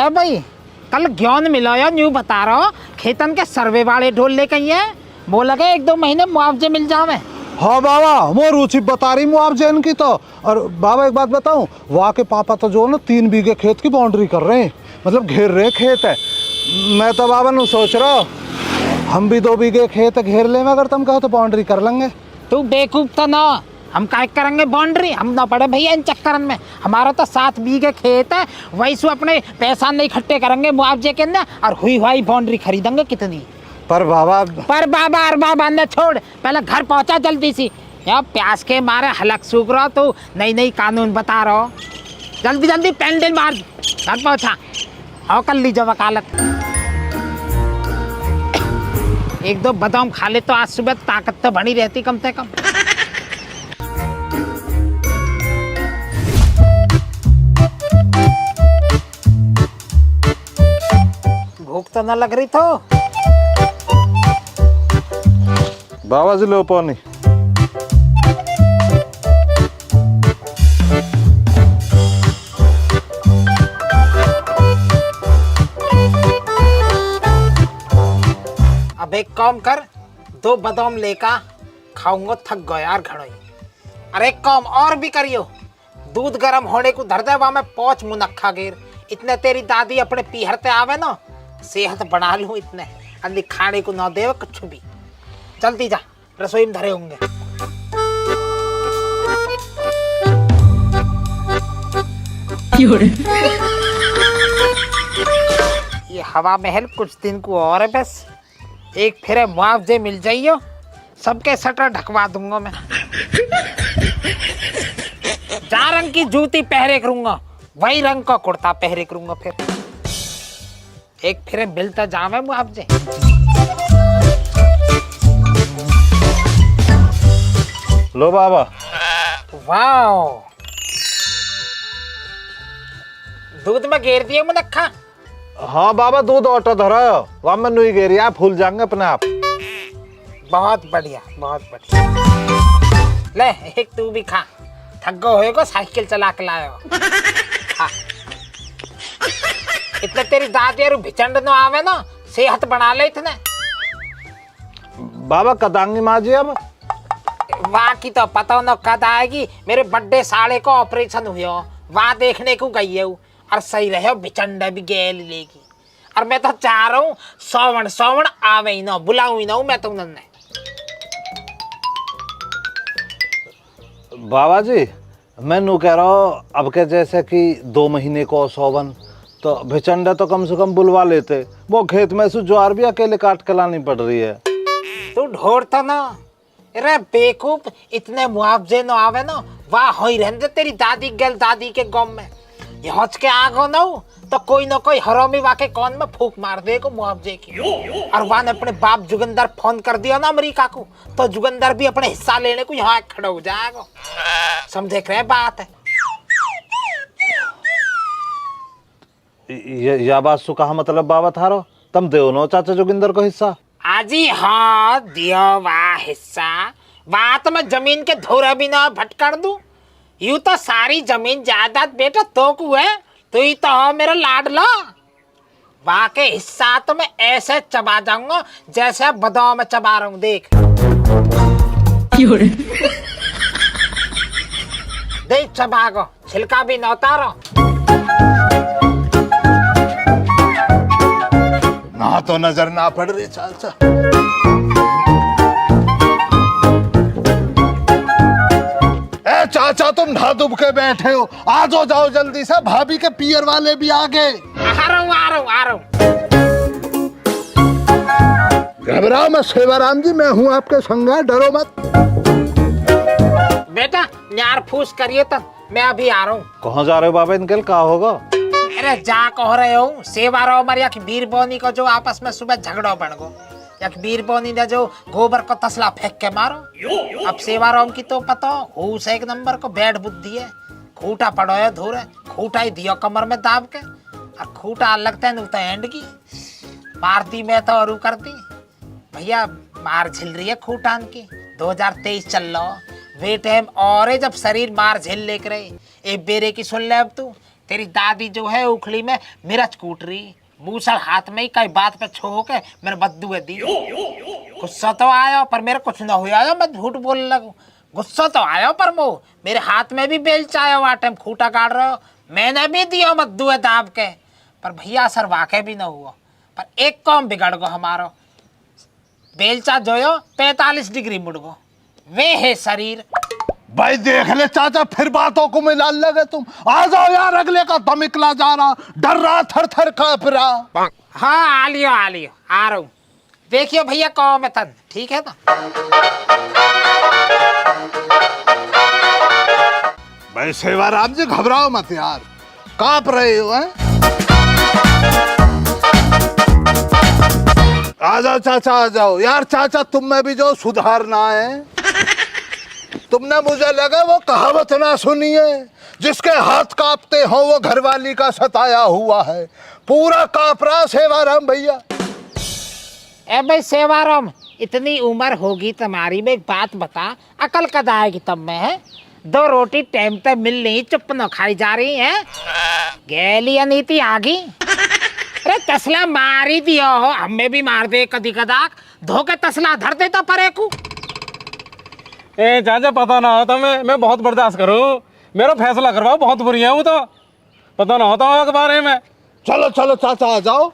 ए भाई कल ज्ञान मिला यार, न्यू बता रहा हो खेतन के सर्वे वाले ढोल लेके आई है, वो लगे 1-2 महीने मुआवजे मिल जावे। हाँ बाबा, वो रुचि बता रही मुआवजे इनकी तो। और बाबा एक बात बताऊं, वहाँ के पापा तो जो ना 3 बीघे खेत की बाउंड्री कर रहे हैं, मतलब घेर रहे खेत है। मैं तो बाबा नु सोच रहा हूँ हम भी 2 बीघे खेत घेर ले, अगर तुम कहो तो बाउंड्री कर लेंगे। तू बेवकूफ तो ना, हम काय करेंगे बाउंड्री, हम ना पड़े भैया इन चक्करन में। हमारा तो 7 बीघे खेत है, वही से अपने पैसा नहीं इकट्ठे करेंगे मुआवजे के अंदर और हुई हुई बाउंड्री खरीदेंगे कितनी। पर बाबा और बाबा ने छोड़, पहले घर पहुंचा जल्दी सी, यार प्यास के मारे हलक सूख रहा, तो नई कानून बता रहा हो। जल्दी जल्दी पेंडल मार, घर पहुंचा और कर लीजिए वकालत। 1-2 बादाम खा ले तो आज सुबह ताकत तो बनी रहती कम से कम। भूख तो न लग रही तो बाबा जी लो पानी। अब एक काम कर, 2 बादाम लेकर खाऊंगा, थक गया यार घड़ोई। अरे एक काम और भी करियो, दूध गर्म होने को धर दे, वहां में 5 मुनक्खा गिर, इतने तेरी दादी अपने पीहरते आवे ना, सेहत बना लूं इतने, अंधी खाने को ना दे कुछ भी। जल्दी जा, रसोई में धरे होंगे। ये हवा महल कुछ दिन को और है बस, एक फिर मुआवजे मिल जाइयो, सबके शटर ढकवा दूंगा मैं। जा रंग की जूती पहरे करूंगा, वही रंग का कुर्ता पहरे करूंगा, फिर एक फिर मिलता जावे मुआवजे। लो बाबा। वाओ, दूध में घेर दिए मुनक्खा। हाँ बाबा, दूध ऑटो धरा वहां में नहीं घेरिया, फूल जाएंगे अपने आप। बहुत बढ़िया बहुत बढ़िया। ले एक तू भी खा, थक गो होएगा, साइकिल चला के लायो। खा। इतने तेरी दादी और भिचंड न आवे ना, सेहत बना ले इतने। बाबा कदांगी माँ जी अब वहाँ की तो पता न कद आएगी, मेरे बर्थडे साले को ऑपरेशन हुआ, वहाँ देखने को गई है और सही रहे, भिचंड भी गेल लेगी। और मैं तो चाह रहा हूँ सौवण आवे ही ना, बुलाऊं ही ना मैं तो उन्होंने। बाबा जी मैं नू कह रहा हूँ, अब के जैसे कि 2 महीने को सौवन तो भिचंडा तो कम से कम बुलवा लेते, वो खेत में से ज्वार भी अकेले काट के लानी पड़ रही है। तू ढोरता ना, अरे बेवकूफ, इतने मुआवजे न आवे ना, वाह हो ही रहने तेरी दादी गल दादी के गाँव में। ये हच के आगो ना तो कोई ना कोई हरामी वाके कौन में फूक मार देगा मुआवजे की। और वहां ने अपने बाप जुगंदर फोन कर दिया ना अमेरिका को, तो जुगंदर भी अपने हिस्सा लेने को यहाँ खड़ा हो जाएगा। समझे रहे बात है। या बात सु कहा मतलब बाबा थारो, तुम दो नो चाचा जोगिंदर को हिस्सा। आजी हाँ दियो वाह हिस्सा, बात में जमीन के धोरा भी ना भटकर दूं। यूं तो सारी जमीन जायदाद बेटा तो को है, तो ही तो हो मेरा लाडला। वहां के हिस्सा तो मैं ऐसे चबा जाऊंगा जैसे बादाम में चबा रहा हूं, देख। देख चबा को, छिलका भी न उतारो ना, तो नजर ना पड़ रही चाचा। ए चाचा तुम नहा दुब के बैठे हो, आ जाओ जल्दी से, भाभी के पियर वाले भी आ गए। आ रहा हूं। घबराओ मत सेवाराम जी, मैं हूँ आपके संग, डरो मत। बेटा यार फूस करिए तब, मैं अभी आ रहा हूँ। कहाँ जा रहे हो बाबा, इनके क्या होगा? अरे जा कह रहे हो, सेवा रो मरिया की वीर बोनी को जो आपस में सुबह झगड़ो बन गो, या वीर बोनी ने जो गोबर को तसला फेंक के मारो। अब सेवा रोम की तो पता हो, से 1 नंबर को बैड बुद्धि है, खूटा पड़ो है धोरे, खूटा ही दियो कमर में दाब के, और खूटा लगता है तो एंड की मारती मैं तो और करती भैया, मार झिल रही है खूटान की। 2023 चल रहा वे टाइम और है जब शरीर मार झेल लेकर रहे। एक बेरे की सुन ले अब तू, तेरी दादी जो है उखली में मिर्च कूट रही, मूसल हाथ में ही कई बात पे छो के मेरे बद्दू दी। गुस्सा तो आया पर मेरे कुछ ना हुआ, मैं झूठ बोलने लगू। गुस्सा तो आया पर मो मेरे हाथ में भी बेलचा आया, वहाँ टाइम खूटा काट रहे हो, मैंने भी दिया मद्दू है दाब के, पर भैया असर वाकई भी ना हुआ। पर एक काम बिगड़ गो हमारो, बेलचा जो 45 डिग्री मुड़ गो, वे है शरीर। भाई देख ले चाचा, फिर बातों को मिला लगे तुम। आ जाओ यार, अगले का दम निकला जा रहा, डर रहा, थर थर कांप रहा। हाँ आ लियो आ रहा हूँ। देखियो भैया कहो मैं तन ठीक है ना। भाई सेवाराम जी घबराओ मत यार, कांप रहे हो हैं? आ जाओ चाचा, आ जाओ यार। चाचा तुम में भी जो सुधारना है। तुमने मुझे लगा वो कहावत ना सुनी है, जिसके हाथ कांपते हो वो घरवाली का सताया हुआ है। पूरा कांप रहा सेवाराम भैया। ए भाई सेवाराम, इतनी उम्र होगी तुम्हारी, में एक बात बता, अकल कद आएगी तब में है? 2 रोटी टाइम पे मिल नहीं, चुप न खाई जा रही है, गैली अनीति आगी। अरे तसला मार ही दियो हो, हमें भी मार दे कदी कदाक, धोके तसला धर देता परे को। ए चाचा पता ना होता, मैं बहुत बर्दाश्त करूँ, मेरा फैसला करवाओ, बहुत बुरी है वो तो, पता ना होता के बारे में। चलो चलो चाचा आ जाओ,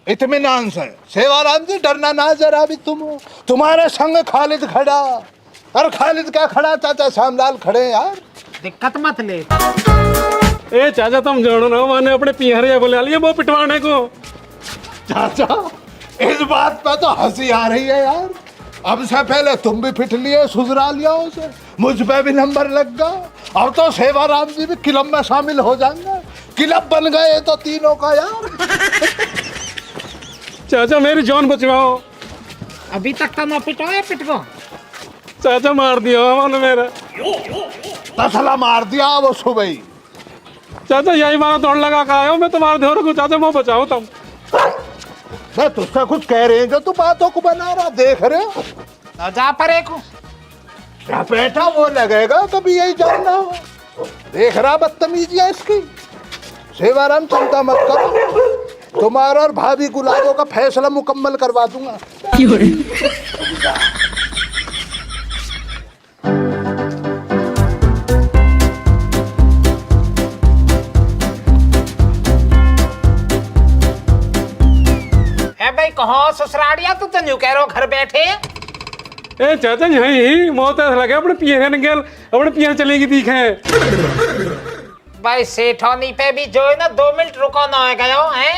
इत्मीनान से। सेवाराम जी डरना ना जरा भी, तुम हो तुम्हारे संग खालिद खड़ा। और खालिद क्या खड़ा चाचा, श्यामलाल खड़े यार। दिक्कत मत ले। ए चाचा तुम जानो ना, मैंने अपने पिहरिया बुला लिया वो पिटवाने को। चाचा इस बात पे तो हंसी आ रही है यार। अब से पहले तुम भी पिट लिए, सुधरा लिया उसे, मुझ पे भी नंबर लग गया। अब तो सेवाराम जी भी क्लब में शामिल हो जाएंगे। क्लब बन गए तो तीनों का यार। चाचा मेरी जान बचवाओ। अभी तक तो ना पिटो है, पिट गो। चाचा मार दिया मैंने मेरा। तसला मार दिया वो सुबह ही। चाचा यही मारा तोड़ लगा के आया हूँ मैं तुम्हारे ध्यान को। चाचा मैं बचाओ तुम। मैं तुझसे कुछ कह रहे हैं जो तू बातों को बना रहा, देख रहे हो ना जा परे को। क्या बेटा वो लगेगा कभी यही जानना हो। देख रहा बदतमीजी है इसकी। सेवाराम चिंता मत करो, तुम्हारा और भाभी गुलाबों का फैसला मुकम्मल करवा दूंगा। है भाई कहो ससुराड़िया, तू तो न्यू कह रहा हो घर बैठे। ए चाचा यही मौत ऐसा लगे अपने पियर ने गेल, अपने पियर चलेगी दिखे। भाई सेठौनी पे भी जो है ना 2 मिनट रुको ना हो गया है।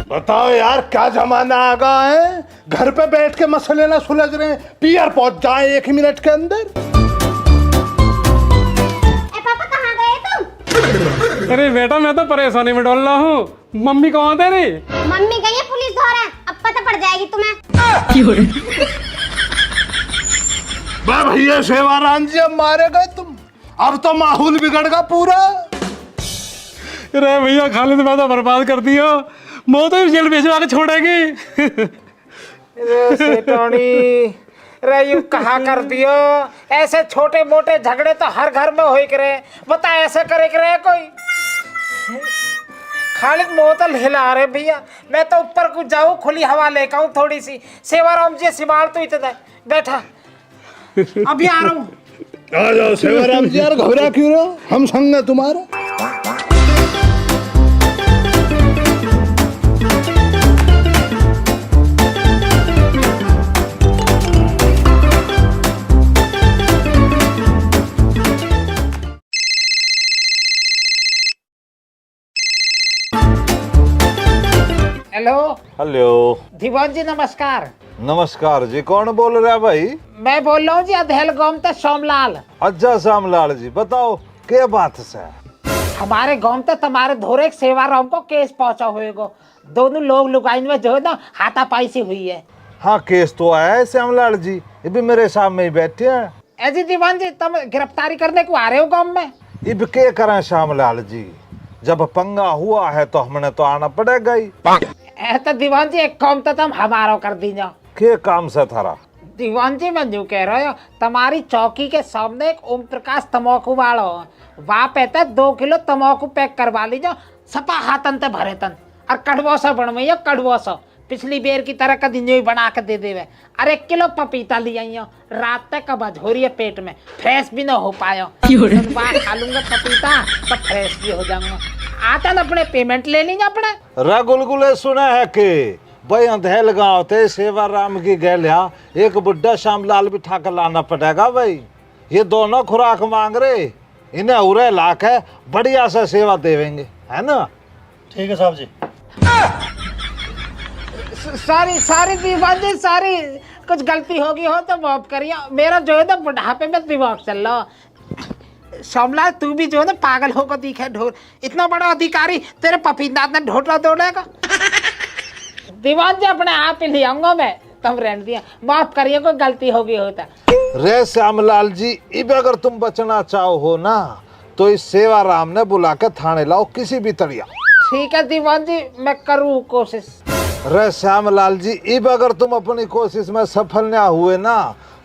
बताओ यार क्या जमाना आ गया है, घर पे बैठ के मसले ना सुलझ रहे हैं, पियर पहुंच जाए 1 मिनट के अंदर। पापा कहाँ गए तुम? अरे बेटा मैं तो परेशानी में डोल रहा हूँ। मम्मी कहाँ तेरी? मम्मी गई है पुलिस धोरा, अब पता पड़ जाएगी तुम्हें। वाह भैया सेवाराम जी, अब मारे गए तुम, अब तो माहौल बिगड़ गया पूरा। अरे भैया खालिद मैं तो बर्बाद कर दिया, मौत ही जेल भेजवा के छोड़ेगी। रे सेठौनी, रे यू कहा कर दियो, ऐसे छोटे मोटे झगड़े तो हर घर में होई करे, बता ऐसे करे करे कोई। खालिद मोतल हिला रहे भैया, मैं तो ऊपर को जाऊँ खुली हवा लेकर आऊँ थोड़ी सी। सेवाराम जी सिमार तो इतना बैठा, अभी आ रहा हूँ। आ जाओ सेवाराम जी, यार घबरा क्यों रहो, हम संग है तुम्हारा। Hello hello. दीवान जी नमस्कार। नमस्कार जी, कौन बोल रहा है भाई? मैं बोल रहा हूँ जी अधेल गाँव से सोमलाल। अच्छा श्यामलाल जी, बताओ क्या बात से? हमारे गाँव से तुम्हारे धोरे एक सेवाराम को केस पहुंचा हुएगो, दोनों लोग लुगाइन में जो है ना हाथापाई सी हुई है। हाँ केस तो आया है श्यामलाल जी, ये भी मेरे सामने ही बैठे हैं। ऐसी दीवान जी तुम गिरफ्तारी करने को आ रहे हो गाँव में? अब क्या करें श्यामलाल जी, जब पंगा हुआ है तो हमने तो आना पड़ेगा ही। तो दीवान जी एक काम तो तुम हमारा कर दीजिए। क्या काम से थारा? दीवान जी मैं यूं कह रहा हूँ, तुम्हारी चौकी के सामने एक ओम प्रकाश तम्बाकू वाला हो, वहाँ पे 2 किलो तम्बाकू पैक करवा लीजिए, सपा हाथन ते भरे तन और कड़वा सा बनवाइयो, कड़वा सा पिछली बेर की तरह कदी न्यू बना के दे देवे। और 1 किलो पपीता ले आइयो, रात तक कबज हो रही है पेट में, फ्रेश भी ना हो पायो, बार खा लूंगा पपीता तो फ्रेश भी हो जाऊंगा। आता ना अपने पेमेंट ले लीजिए अपने। रे गुलगुले सुना है कि भाई अंधेल गांव थे सेवाराम की गैलिया एक बुढ़ा श्यामलाल बिठा कर लाना पड़ेगा भाई। ये दोनों खुराक मांग रहे, इन्हें उरे लाख है, बढ़िया से सेवा देवेंगे, है ना? ठीक है साहब जी। सारी दीवान जी, सारी कुछ गलती होगी हो तो माफ करिए। मेरा जो है ना बुढ़ापे में दिमाग चल रहा। श्यामलाल तू भी जो है ना पागल होकर दिखे ढोल, इतना बड़ा अधिकारी तेरे पपीता ने ढोटला तोड़ेगा। दीवान जी अपने आप ही ले आऊंगा मैं, तुम रहने दिया, माफ करिए कोई गलती होगी होता। रे श्यामलाल जी, इब अगर तुम बचना चाहो हो ना तो इस सेवाराम ने बुला के थाने लाओ किसी भी तरिया। ठीक है दीवान जी, मैं करूँ कोशिश। रे श्यामलाल जी, इब अगर तुम अपनी कोशिश में सफल ना हुए ना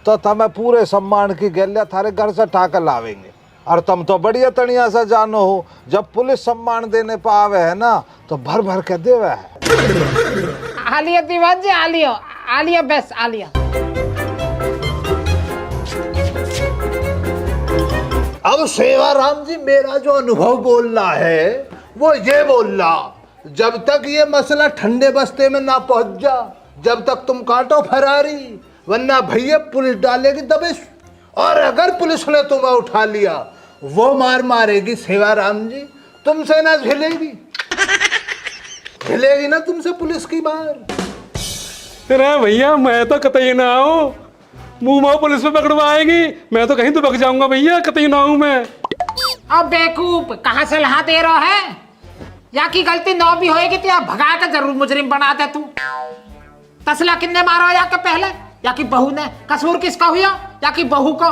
तो तुम्हें पूरे सम्मान की गैलिया थारे घर से ठाकर लावेंगे। और तुम तो बढ़िया तनिया से जानो हो, जब पुलिस सम्मान देने पर आवे है ना तो भर भर के देवे है। आलिया दीवान जी, आलिया बस आलिया। अब सेवाराम जी, मेरा जो अनुभव बोल रहा है वो ये बोल रहा, जब तक ये मसला ठंडे बस्ते में ना पहुंच जा, जब तक तुम काटो फरारी, वरना भैया पुलिस डालेगी दबिश। और अगर पुलिस ने तुम्हें उठा लिया वो मार मारेगी सेवाराम जी, तुमसे ना झेलेगी, झेलेगी ना तुमसे पुलिस की मार। अरे भैया मैं तो कतई ना आऊँ, मुंह माओ पुलिस में पकड़वाएगी, मैं तो कहीं तो बक जाऊंगा भैया, कतई ना आऊँ मैं। अब बेवकूफ कहाँ से लहा दे रहा है, या की गलती ना भी होएगी तो या भगा के जरूर मुजरिम बना दे तू। तसला किन्ने मारा या के पहले, या कि बहू ने? कसूर किसका हुआ, या कि बहू को?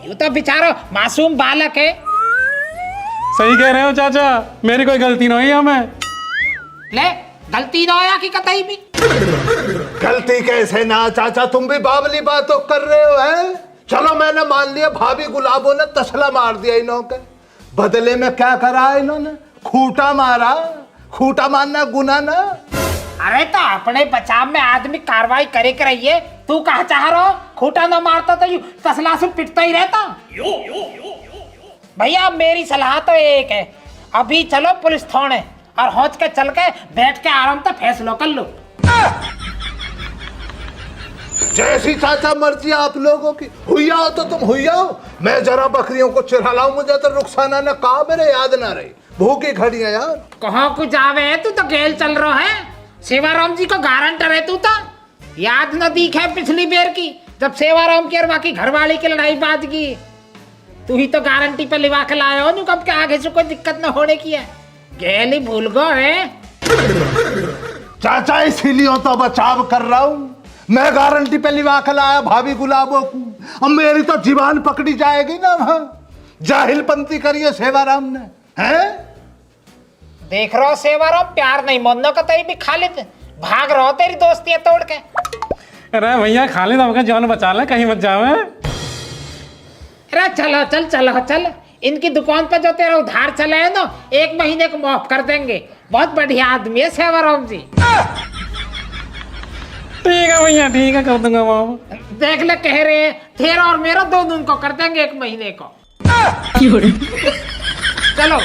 यू तो बेचारा मासूम बालक है। सही कह रहे हो चाचा, मेरी कोई गलती नहीं है। मैं ले गलती ना होया कि कतई भी। गलती कैसे ना चाचा, तुम भी बावली बातों कर रहे हो है। चलो मैंने मान लिया भाभी गुलाबों ने तसला मार दिया इन्हों के, बदले में क्या करा इन्होंने? खूंटा मारा। खूंटा मारना गुना ना। अरे तो अपने बचाव में आदमी कार्रवाई करे के रहिए, तू कहा चाह रहा? खूंटा ना मारता तो यू तसला से पिटता ही रहता। भैया मेरी सलाह तो एक है, अभी चलो पुलिस थाने और हौच के चल के बैठ के आराम से फैसला कर लो। जैसी चाचा मर्जी आप लोगों की, हुई आओ तो तुम हुई आओ, मैं जरा बकरियों को चिढ़ा लाऊं, मुझे तो रुखसाना ने कहा मेरे याद ना रही, भूखी खड़ी है यार। कहाँ को जावे है तू, तो गेल चल रहा है, सेवाराम जी को गारंटर है तू तो। याद न दिखे पिछली बेर की, जब सेवाराम की और बाकी घरवाली की लड़ाई बाज गई, तू ही तो गारंटी पे लिवा के लाया हो, कब के आगे से कोई दिक्कत न होने की है, गेल ही भूल गो है। चाचा इसीलिए तो बचाव कर रहा हूँ, मैं गारंटी पे लिवा के लाया भाभी गुलाबों को, अब मेरी तो जीवान पकड़ी जाएगी ना वहां। जाहिलपंती करिए सेवाराम ने, हैं? देख रहा सेवाराम, प्यार नहीं मानने का तई भी खालिद भाग रहा तेरी दोस्तियां तोड़ के। अरे भैया खालिद आपका जान बचा ले, कहीं मत जावे। अरे चलो चल चलो चल, इनकी दुकान पे जो तेरा उधार चला है ना, 1 महीने को माफ कर देंगे। बहुत बढ़िया आदमी है सेवाराम जी। ठीक है भैया, ठीक है, कर दूंगा माफ। देख ले कह रहे हैं, तेरा और मेरा दोनों को कर देंगे 1 महीने को। चलो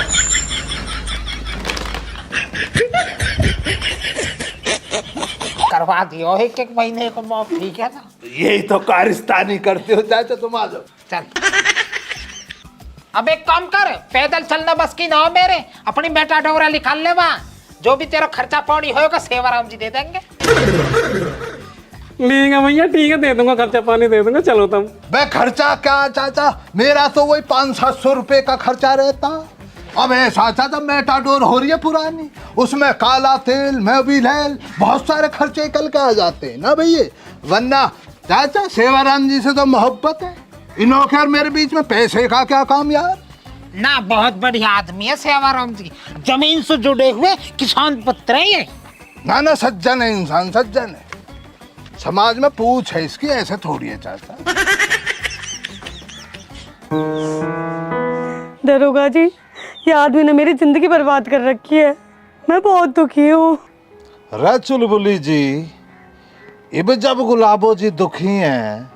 करवा दियो 1 महीने को माफ, ठीक है ना? यही तो कारिस्तानी करते हो चाचा तुम, आ जाओ। चल अब एक काम कर, पैदल चलना बस की ना हो मेरे, अपनी बेटा डोरा निकाल ले, वहाँ जो भी तेरा खर्चा पानी होगा सेवाराम जी दे देंगे। ठीक है भैया, ठीक है, दे दूंगा, खर्चा पानी दे दूंगा। चलो तुम। मैं खर्चा क्या चाचा, मेरा तो वही 500-700 रुपए का खर्चा रहता। अब ऐसा चाचा मेटाडोर हो रही है पुरानी, उसमें काला तेल, मोबिल, बहुत सारे खर्चे निकल के आ जाते हैं ना भैया। वरना चाचा सेवाराम जी से तो मोहब्बत है, इन्हों के और मेरे बीच में पैसे का क्या काम यार। ना बहुत बढ़िया आदमी है सेवाराम जी, जमीन से जुड़े हुए किसान पुत्र है ये। ना ना सज्जन है इंसान, सज्जन है। समाज में पूछ है इसकी, ऐसे थोड़ी है चाचा। दरोगा जी, ये आदमी ने मेरी जिंदगी बर्बाद कर रखी है। मैं बहुत दुखी हूँ। रे चुलबुली जी, अब जब गुलाबो जी दुखी हैं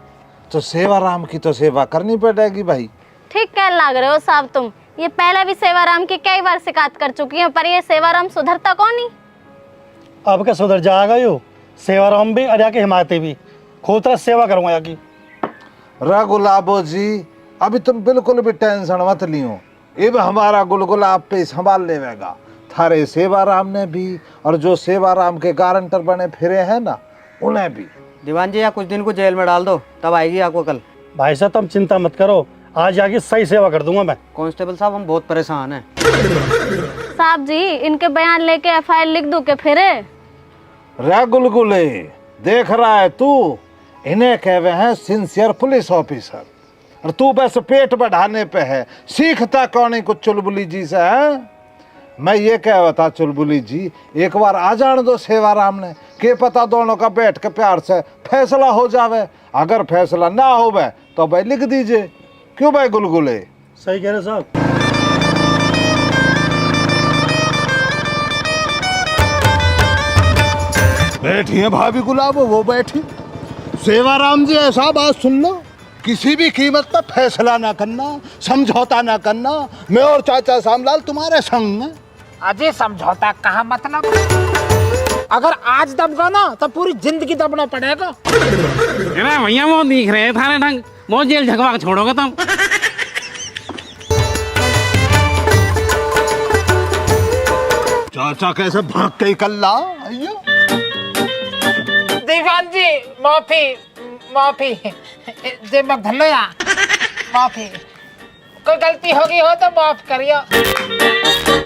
तो सेवाराम की तो सेवा करनी पड़ेगी भाई। ठीक कह लग रहे हो साहब तुम। ये पहले भी सेवाराम की कई बार शिकायत कर चुकी हैं, पर ये सेवाराम सुधरता कौन नहीं। अब क्या सुधर जाएगा यो? सेवाराम भी और याकी हिमायती भी खूब तरह सेवा करूँगा याकी। रे गुलाबो जी, अभी तुम बिल्कुल भी टेंशन मत लियो। अब हमारा गुलगुला आप पे संभाल लेगा। थारे सेवाराम ने भी और जो सेवाराम के गारंटर बने फिरे हैं ना, उन्हें भी। दीवान जी, या कुछ दिन को जेल में डाल दो, तब आएगी आपको कल। भाई साहब तुम चिंता मत करो, आज याकी सही सेवा कर दूंगा मैं। कांस्टेबल साहब, हम बहुत परेशान हैं। साहब जी, इनके बयान लेके एफआईआर लिख दूं के फिरे। रे गुलगुले, देख रहा है तू, इन्हें कहवे हैं सिंसियर पुलिस ऑफिसर, और तू बस पेट बढ़ाने पे है। सीखता कौन है कुछ चुलबुली जी से है? मैं ये कह बता चुलबुली जी, एक बार आ जाने दो सेवाराम ने, के पता दोनों का बैठ के प्यार से फैसला हो जावे। अगर फैसला ना हो तो भाई लिख दीजिए। क्यों भाई गुलगुले? सही कह रहे साहब। बैठी है भाभी गुलाबो, वो बैठी। सेवाराम जी, ऐसा बात सुन लो, किसी भी कीमत पर फैसला ना करना, समझौता ना करना। मैं और चाचा श्यामलाल तुम्हारे संग हैं। अजय समझौता कहा मतलब? अगर आज दबगा ना तो पूरी जिंदगी दबना पड़ेगा। अरे भैया वो दिख रहे थारे ढंग, वो जेल झगवा के छोड़ोगे तुम। चाचा कैसे भाग के कल्ला आइयो। दीवान जी माफी माफी, जे मैं धन्यया माफी। कोई गलती होगी हो तो माफ करियो।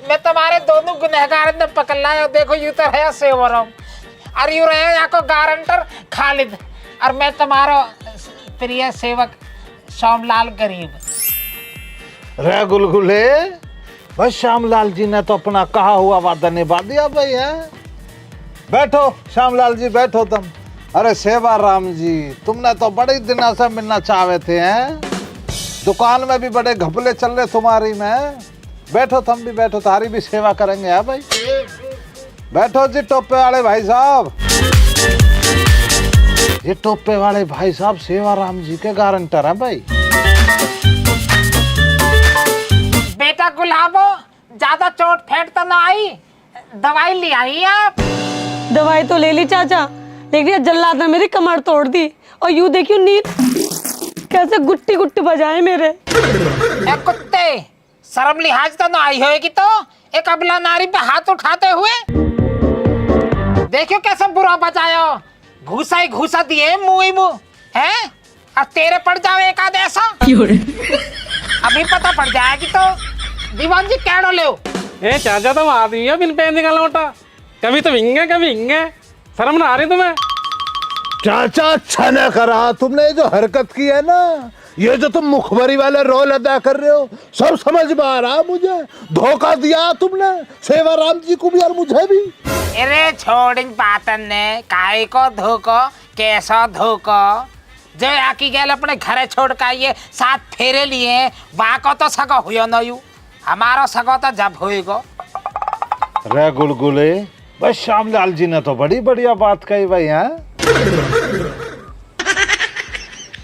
मैं तुम्हारे दोनों गुनहगार ने पकड़ लाया। देखो यूं तो है सेवाराम और यूं रहे यहाँ को गारंटर खालिद, और मैं तुम्हारा प्रिय सेवक श्यामलाल गरीब। रे गुलगुले, बस श्यामलाल जी ने तो अपना कहा हुआ वादा निभा दिया भाई है। बैठो श्यामलाल जी, बैठो तुम। अरे सेवाराम जी, तुमने तो बड़े दिनों से मिलना चाहते थे हैं। दुकान में भी बड़े घपले चल रहे तुम्हारी में। बैठो तुम भी, बैठो, तारी भी सेवा करेंगे है भाई। बैठो जी टोपे वाले भाई साहब। ये टोपे वाले भाई साहब सेवाराम जी के गारंटर हैं भाई। बेटा गुलाबो, ज्यादा चोट फेंट तो ना आई? दवाई ले आई आप? दवाई तो ले ली चाचा, लेकिन ये जल्लाद ने मेरी कमर तोड़ दी। और यूं देखियो नींद कैसे गुट्टी गुट्टी बजाए मेरे। ए कुत्ते, शर्म लिहाज तो ना आई होगी तो एक अबला नारी पे हाथ उठाते हुए। देखियो कैसे बुरा बजायो, घूसा ही घूसा दिए मुंह ही मुंह है। अब तेरे पड़ जाओ एक आध ऐसा, अभी पता पड़ जाएगी तो। दीवान जी कैडो ले ए चाचा, तुम आदमी हो बिन पहनने का लौटा। कभी तुम हिंगे कभी हिंगे, शर्म ना आ रही तुम्हें? चाचा अच्छा न करा तुमने जो हरकत की है ना, ये जो तुम मुखबरी वाले रोल अदा कर रहे हो, सब समझ में आ रहा मुझे। धोखा दिया तुमने सेवाराम जी को भी और मुझे भी। अरे छोड़ इन बातन ने, काहे को धोखो, कैसा धोखो। जो आकी गैल अपने घरे छोड़ का ये 7 फेरे लिए, वहाँ को तो सगा हुयो न यू, हमारा सगा तो जब होएगा। रे गुलगुले, बस श्यामलाल जी ने तो बड़ी बढ़िया बात कही भाई हैं।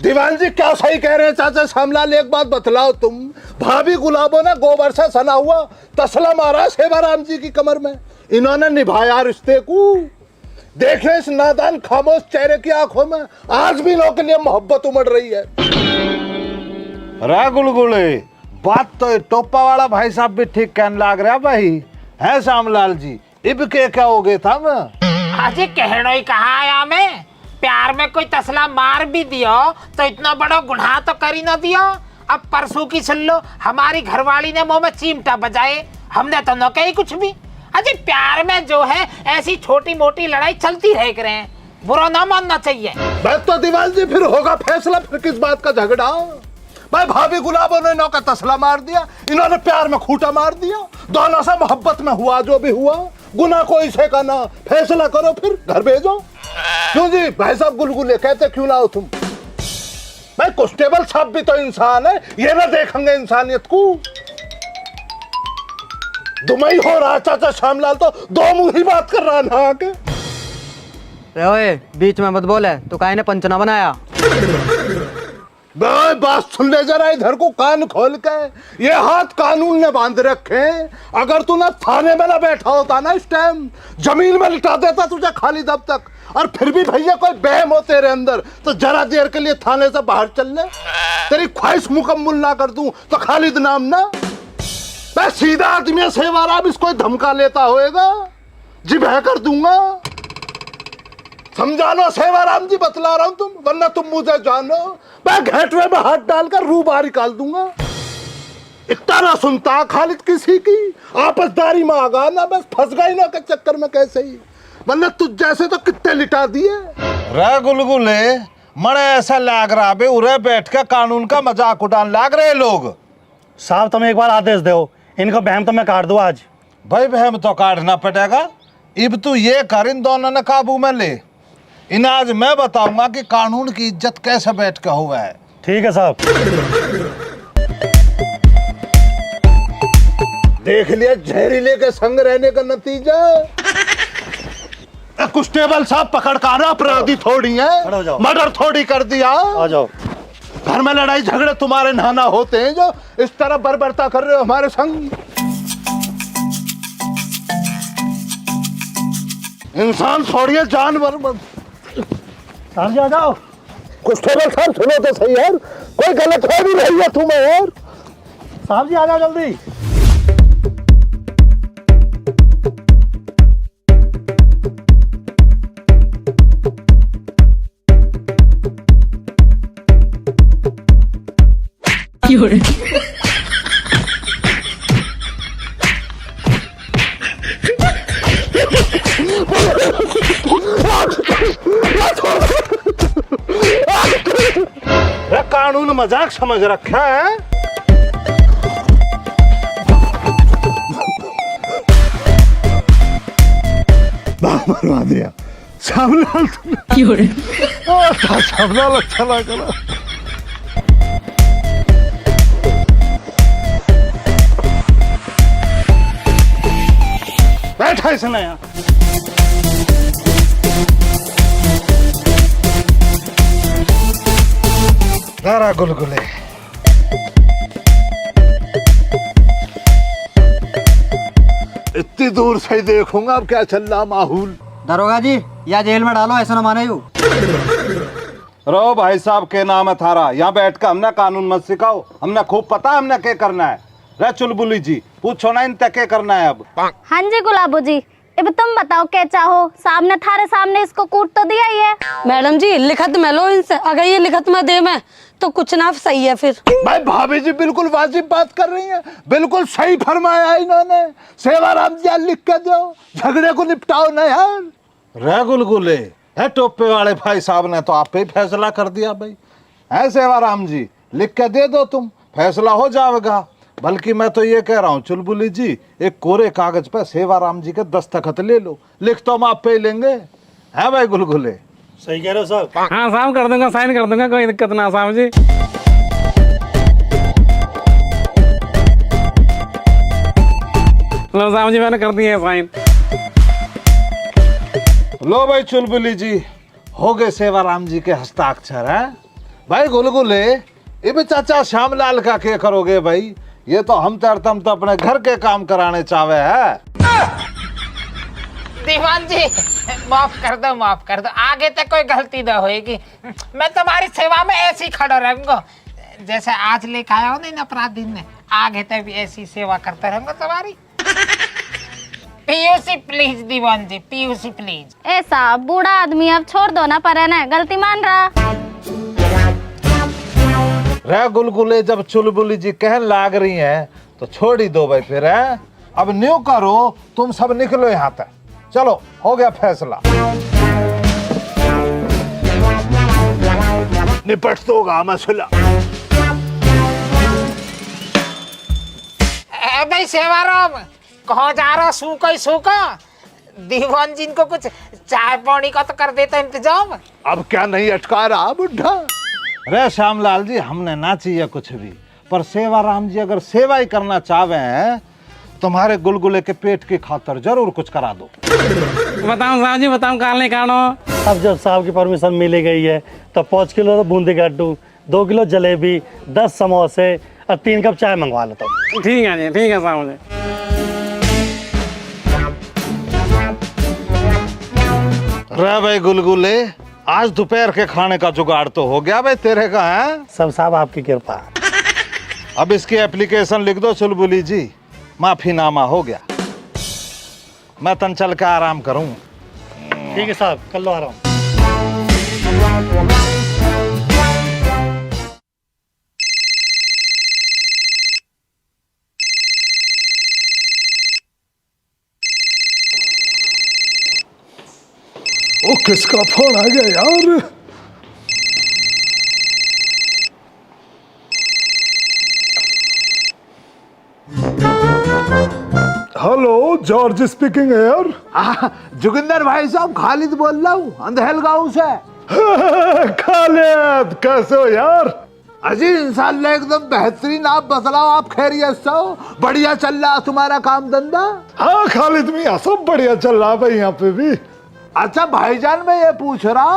दीवान जी क्या सही कह रहे हैं चाचा श्यामलाल, एक बात बतलाओ तुम। भाभी गुलाबो ने गोबर से सना हुआ तसला मारा सेवाराम जी की कमर में। इन्होंने निभाया रिश्ते को। देखे इस नादान खामोश चेहरे की आंखों में आज भी लोगों के लिए मोहब्बत उमड़ रही है। रे गुलगुले, बात तो ये टोपा वाला भाई साहब भी ठीक कहने लग रहा भाई है श्यामलाल जी। इब के क्या हो गए था मैं अजय कहनो ही कहा आया मैं। प्यार में कोई तसला मार भी दियो तो इतना बड़ा गुनाह तो कर ही ना दियो। अब परसों की सुन लो, हमारी घरवाली ने मुंह में चिमटा बजाए, हमने तो न कही कुछ भी। अजय प्यार में जो है ऐसी छोटी मोटी लड़ाई चलती रह करे हैं, बुरा ना मानना चाहिए। बस तो दीवान जी फिर होगा फैसला, फिर किस बात का झगड़ा। भाई भाभी गुलाबों ने इन्हों का तसला मार दिया, इन्होंने प्यार में खूंटा मार दिया। दोनों से मोहब्बत में हुआ जो भी हुआ, गुनाह कोई से का ना। फैसला करो फिर घर भेजो। क्यों जी भाई साहब गुलगुले कहते क्यों लाओ तुम? भाई कांस्टेबल साहब भी तो इंसान है, ये ना देखेंगे इंसानियत को? दुमई हो रहा चाचा श्यामलाल तो दो मुंह ही बात कर रहा ना आके। ओए बीच में मत बोले, तो काहे ने पंचना बनाया? बे बात सुन ले जरा इधर को कान खोल के, ये हाथ कानून ने बांध रखे। अगर तू ना थाने में ना बैठा होता ना इस टाइम जमीन में लिटा देता तुझे खाली दब तक। और फिर भी भैया कोई बहम हो तेरे अंदर तो जरा देर के लिए थाने से बाहर चल ले, तेरी ख्वाहिश मुकम्मल ना कर दूं तो खालिद नाम ना। मैं सीधा आदमी है सेवाराम, इसको धमका लेता होएगा जी बह कर दूंगा। समझा लो सेवाराम जी, बतला रहा हूं तुम, वरना तुम मुझे जानो मैं घेटवे में हाथ डालकर रूह बाहर निकाल दूंगा। इतना ना सुनता खालिद किसी की, आपसदारी में आगा ना, बस फंस गई ना के चक्कर में कैसे ही, वरना तुझ जैसे तो कितने लिटा दिए। रे गुलगुले मने ऐसा लाग रहा बे, उरे बैठ के कानून का मजाक उड़ान लाग रहे लोग। साहब तुम एक बार आदेश दो, इनको बहम तो मैं काट दूँ आज। भाई बहम तो काटना पड़ेगा। इब तू ये कर, इन दोनों ने काबू में ले। इन आज मैं बताऊंगा कि कानून की इज्जत कैसे बैठ के हुआ है। ठीक है साहब। देख लिया जहरीले के संग रहने का नतीजा। कांस्टेबल साहब पकड़ कर अपराधी थोड़ी खड़े हो है, जाओ। मर्डर थोड़ी कर दिया। आ जाओ। घर में लड़ाई झगड़े तुम्हारे नाना होते हैं जो इस तरह बर्बरता कर रहे हो हमारे संग। इंसान छोड़िए जानवर। साहब जी आ जाओ। कांस्टेबल साहब सुनो तो सही यार, कोई गलत हो भी रही है तुम्हें यार। साहब जी आ जाओ जल्दी। कानून मजाक समझ रखा है। मरवा दिया श्यामलाल। श्यामलाल अच्छा लगा। बैठा इसने यहाँ। जरा गुलगुले इतनी दूर से ही देखूंगा अब क्या चल रहा माहौल। दरोगा जी या जेल में डालो, ऐसा ना माने यू। रो भाई साहब के नाम है थारा, यहाँ बैठ कर हमने कानून मत सिखाओ, हमने खूब पता है हमने क्या करना है। रे चुलबुली जी पूछो ना इनते क्या करना है अब। हाँ जी गुलाबो जी, अब तुम बताओ क्या चाहो? सामने थारे सामने इसको कूट तो दिया ही है। मैडम जी लिखत में लो इनसे, अगर ये लिखत में दे में तो कुछ ना सही है फिर। भाई भाभी जी बिल्कुल वाजिब बात कर रही हैं, बिल्कुल सही फरमाया इन्होंने। सेवाराम जी लिख के दो, झगड़े को निपटाओ ना यार। रे गुलगुले है टोपे वाले भाई साहब ने तो आप पे फैसला कर दिया भाई। है सेवाराम जी लिख के दे दो, तुम फैसला हो जाएगा। बल्कि मैं तो ये कह रहा हूँ चुलबुली जी, एक कोरे कागज पे सेवाराम जी के दस्तखत ले लो, लिख तो हम आप पे ही लेंगे। है भाई गुलगुले? सही कह रहे हो साहब। हाँ साहब कर दूंगा, साइन कर दूंगा, कोई दिक्कत ना साहब जी। लो साहब जी मैंने कर दिए साइन। लो भाई चुलबुली जी हो गए सेवाराम जी के हस्ताक्षर। है भाई गुलगुले ये चाचा श्यामलाल का क्या करोगे भाई? ये तो हम तुम तो अपने घर के काम कराने चाहे है। दीवान जी माफ कर दो, माफ कर दो, आगे तक कोई गलती ना होएगी। मैं तुम्हारी सेवा में ऐसे ही खड़ा रहूंगा, जैसे आज लेकर आया हो ना अपराधी ने, आगे तक भी ऐसी सेवा करता रहूंगा तुम्हारी। PUC please Diwan ji, PUC please. ऐसा बूढ़ा आदमी अब छोड़ दो ना, पर है ना गलती मान रहा। रे गुलगुले जब चुलबुली जी कहने लाग रही हैं तो छोड़ ही दो भाई फिर। है अब न्यू करो, तुम सब निकलो यहाँ तक। चलो हो गया फैसला, निपट तो होगा मसला। भाई सेवाराम कहाँ जा रहा? सूको ही सूको, दीवान जी को कुछ चाय पानी का तो कर देता इंतजाम। अब क्या नहीं अटका रहा बुढ़ा। अरे श्यामलाल जी, हमने ना चाहिए कुछ भी, पर सेवाराम जी अगर सेवा ही करना चाहे हैं, तुम्हारे गुलगुले के पेट की खातर जरूर कुछ करा दो। बताऊं साहब जी, बताऊं काल नहीं कानो। अब जब साहब की परमिशन मिली गई है तो 5 किलो तो बूंदी गड्ढू, 2 किलो जलेबी, 10 समोसे और 3 कप चाय मंगवा लेता हूँ। ठीक है जी, ठीक है साहब जी। रे भाई गुलगुले, आज दोपहर के खाने का जुगाड़ तो हो गया भाई तेरे का है। सब साहब आपकी कृपा। अब इसकी एप्लीकेशन लिख दो चुलबुली जी, माफीनामा हो गया। मैं तन चल के आराम करूं। ठीक है साहब, कल लो आ रहा हूँ। ओ किसका फोन आ गया यार? हेलो, जॉर्ज स्पीकिंग यार। जोगिंदर भाई साहब, खालिद बोल रहा हूँ अंधेल गांव से। खालिद, कैसे हो यार? अजी इंशाल्लाह एकदम बेहतरीन। आप बतलाओ, आप खैरियत से हो? बढ़िया चल रहा तुम्हारा काम धंधा? हाँ खालिद मियाँ, सब बढ़िया चल रहा है भाई यहाँ पे भी। अच्छा भाईजान, मैं ये पूछ रहा,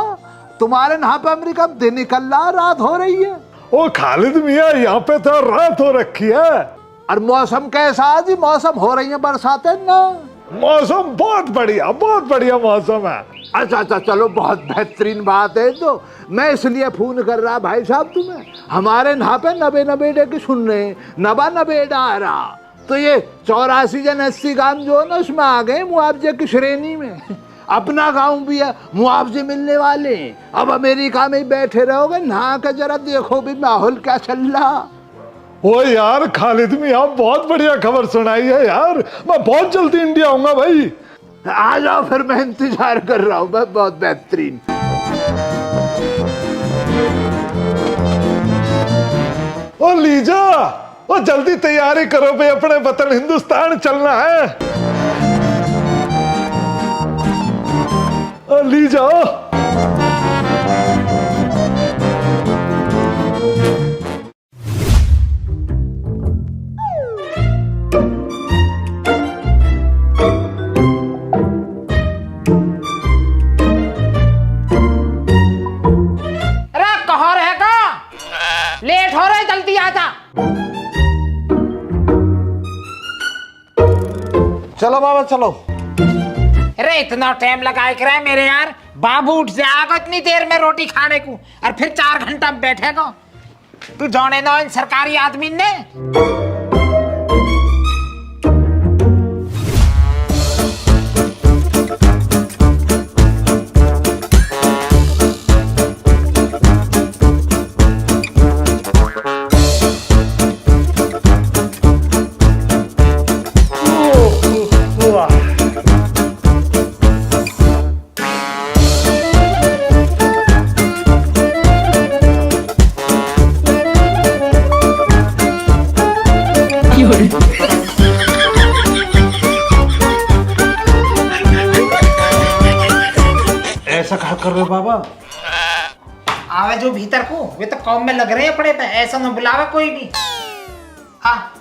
तुम्हारे यहाँ पे अमेरिका में दिन निकल रहा, रात हो रही है? ओ खालिद मियाँ, यहाँ पे तो रात हो रखी है। और मौसम कैसा है जी? मौसम हो रही है बरसातें ना? मौसम बहुत बढ़िया मौसम है। अच्छा अच्छा, चलो बहुत बेहतरीन बात है। तो मैं इसलिए फोन कर रहा भाई साहब तुम्हें, हमारे यहाँ पे नबे की सुन रहे, नबेड़ा आ रहा, तो ये 84 जन 80 गांव जो है ना, उसमें आ गए मुआवजे की श्रेणी में। अपना गांव भी है, मुआवजे मिलने वाले। अब अमेरिका में बैठे रहोगे, नहा के जरा देखो भी माहौल क्या चल रहा। ओ यार खालिद मियाँ, बहुत बढ़िया खबर सुनाई है यार। मैं बहुत जल्दी इंडिया आऊंगा भाई। आ जाओ फिर, मैं इंतजार कर रहा हूँ। मैं बहुत बेहतरीन। ओ लीजा, ओ जल्दी तैयारी करो भाई, अपने वतन हिंदुस्तान चलना है। ओ लीजा, लेट हो रहा है, जल्दी आ जा। चलो बाबा चलो। अरे इतना टाइम लगाए कर मेरे यार, बाबू उठ जाएगा इतनी देर में रोटी खाने को, और फिर 4 घंटा में बैठेगा। तू जाने ना इन सरकारी आदमी ने। ऐसा क्या कर रहे हो बाबा? आवे जो भीतर को, वे तो काम में लग रहे हैं अपने पे, ऐसा न बुलावा कोई भी। हाँ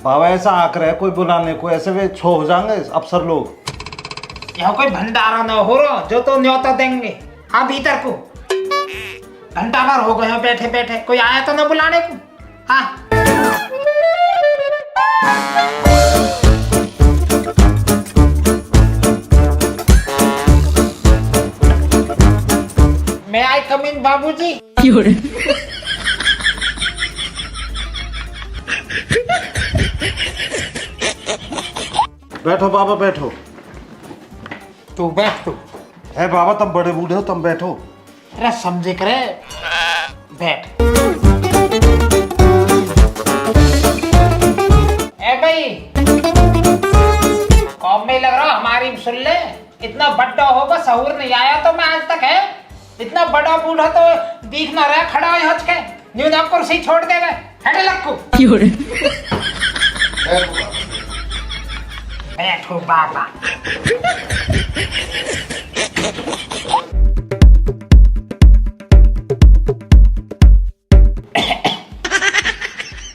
बाबा, ऐसा आक रहे कोई बुलाने को, ऐसे वे छो हो जाएंगे अफसर लोग। यहाँ कोई भंडारा न हो रहा जो तो न्योता देंगे। हाँ भीतर को, घंटा भर हो गए बैठे बैठे, कोई आया तो न बुलाने को। हाँ मैं आई कम इन बाबूजी। बैठो बाबा बैठो। तू बैठ तू। है बाबा, तुम बड़े बूढ़े हो, तुम बैठो। अरे समझे करे, बैठ। ए भाई, कौम में लग रहा हमारी सुन ले। इतना बड़ा होगा, सहूर नहीं आया तो मैं आज तक है। इतना बड़ा बूढ़ा तो दिख ना रहा, खड़ा है हज के। न्यूनतम कुर्सी छोड़ दे गए, हटे लक्कू। बैठो बाबा।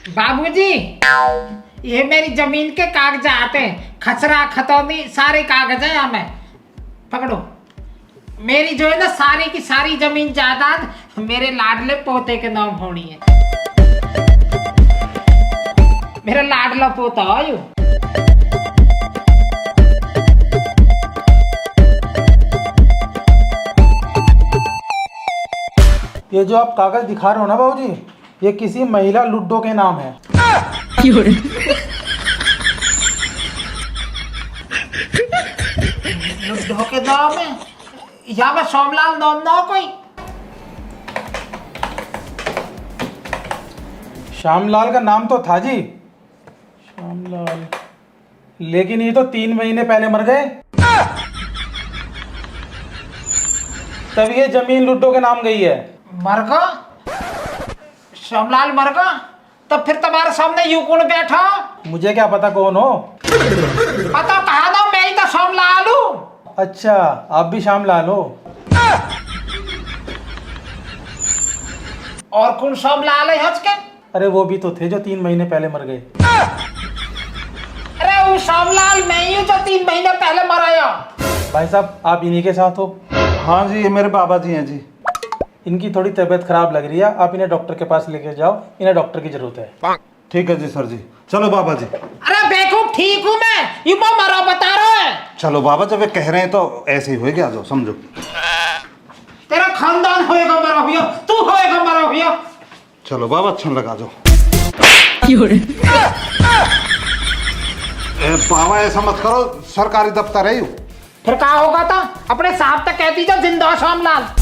बाबूजी, ये मेरी जमीन के कागजात हैं, खसरा खतौनी सारे कागज हैं यहाँ में। पकड़ो। मेरी जो है ना सारी की सारी जमीन जायदाद मेरे लाडले पोते के नाम होनी है। मेरा लाडला पोता आयु। ये जो आप कागज दिखा रहे हो ना बाबूजी, ये किसी महिला लुड्डो के नाम है। लुड्डो के नाम है? यहाँ में सोमलाल नाम ना हो कोई? श्यामलाल का नाम तो था जी, श्यामलाल, लेकिन ये तो 3 महीने पहले मर गए। तब ये जमीन लुड्डो के नाम गई है। मर गया? सोमलाल मर गया? तब फिर तुम्हारे सामने यूं कौन बैठा? मुझे क्या पता कौन हो। पता कहा ना, मैं ही तो सोमलाल हूँ। अच्छा, आप भी श्यामलाल हो। और कौन सोमलाल है हज के? अरे वो भी तो थे जो 3 महीने पहले मर गए। अरे वो सोमलाल मैं ही हूँ जो 3 महीने पहले मराया। भाई साहब, आप इन्हीं के साथ हो? हाँ जी, ये मेरे बाबा जी हैं जी। इनकी थोड़ी तबीयत खराब लग रही है, आप इन्हें डॉक्टर के पास लेके जाओ, इन्हें डॉक्टर की जरूरत है। ठीक है जी सर जी, चलो बाबा जी। अरे बेवकूफ, ठीक हूँ मैं, ये मरा बता रहा है। चलो बाबा, जब वे कह रहे हैं तो ऐसे ही होएगा, आ जाओ समझो। तेरा खानदान होएगा मरा भैया, तू होएगा मरा भैया। चलो बाबा, अच्छा लगा जाओ। बाबा ऐसा मत करो, सरकारी दफ्तर है यू। फिर कहा होगा था अपने साहब तक कह दीजिए जिंदा श्यामलाल।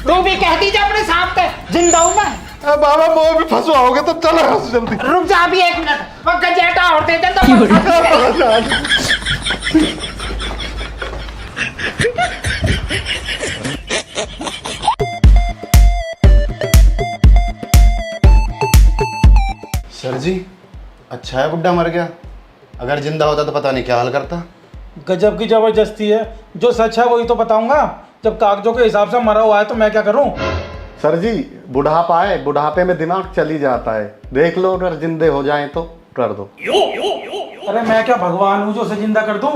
तू भी कह दीजिए अपने साहब तक जिंदा हूं मैं। बाबा वो भी फंसवाओगे तो चलो जल्दी। रुक जा अभी 1 मिनट, वो गजेटा और दे दे तो। सर जी, अच्छा है बुड्ढा मर गया, अगर जिंदा होता तो पता नहीं क्या हाल करता। गजब की जबरदस्ती है, जो सच है वही तो बताऊंगा। जब कागजों के हिसाब से मरा हुआ है तो मैं क्या करूं? सर जी, बुढ़ापा है, बुढ़ापे में दिमाग चल ही जाता है। देख लो, अगर जिंदे हो जाएं तो कर दो। अरे मैं क्या भगवान हूं जो उसे जिंदा कर दूं?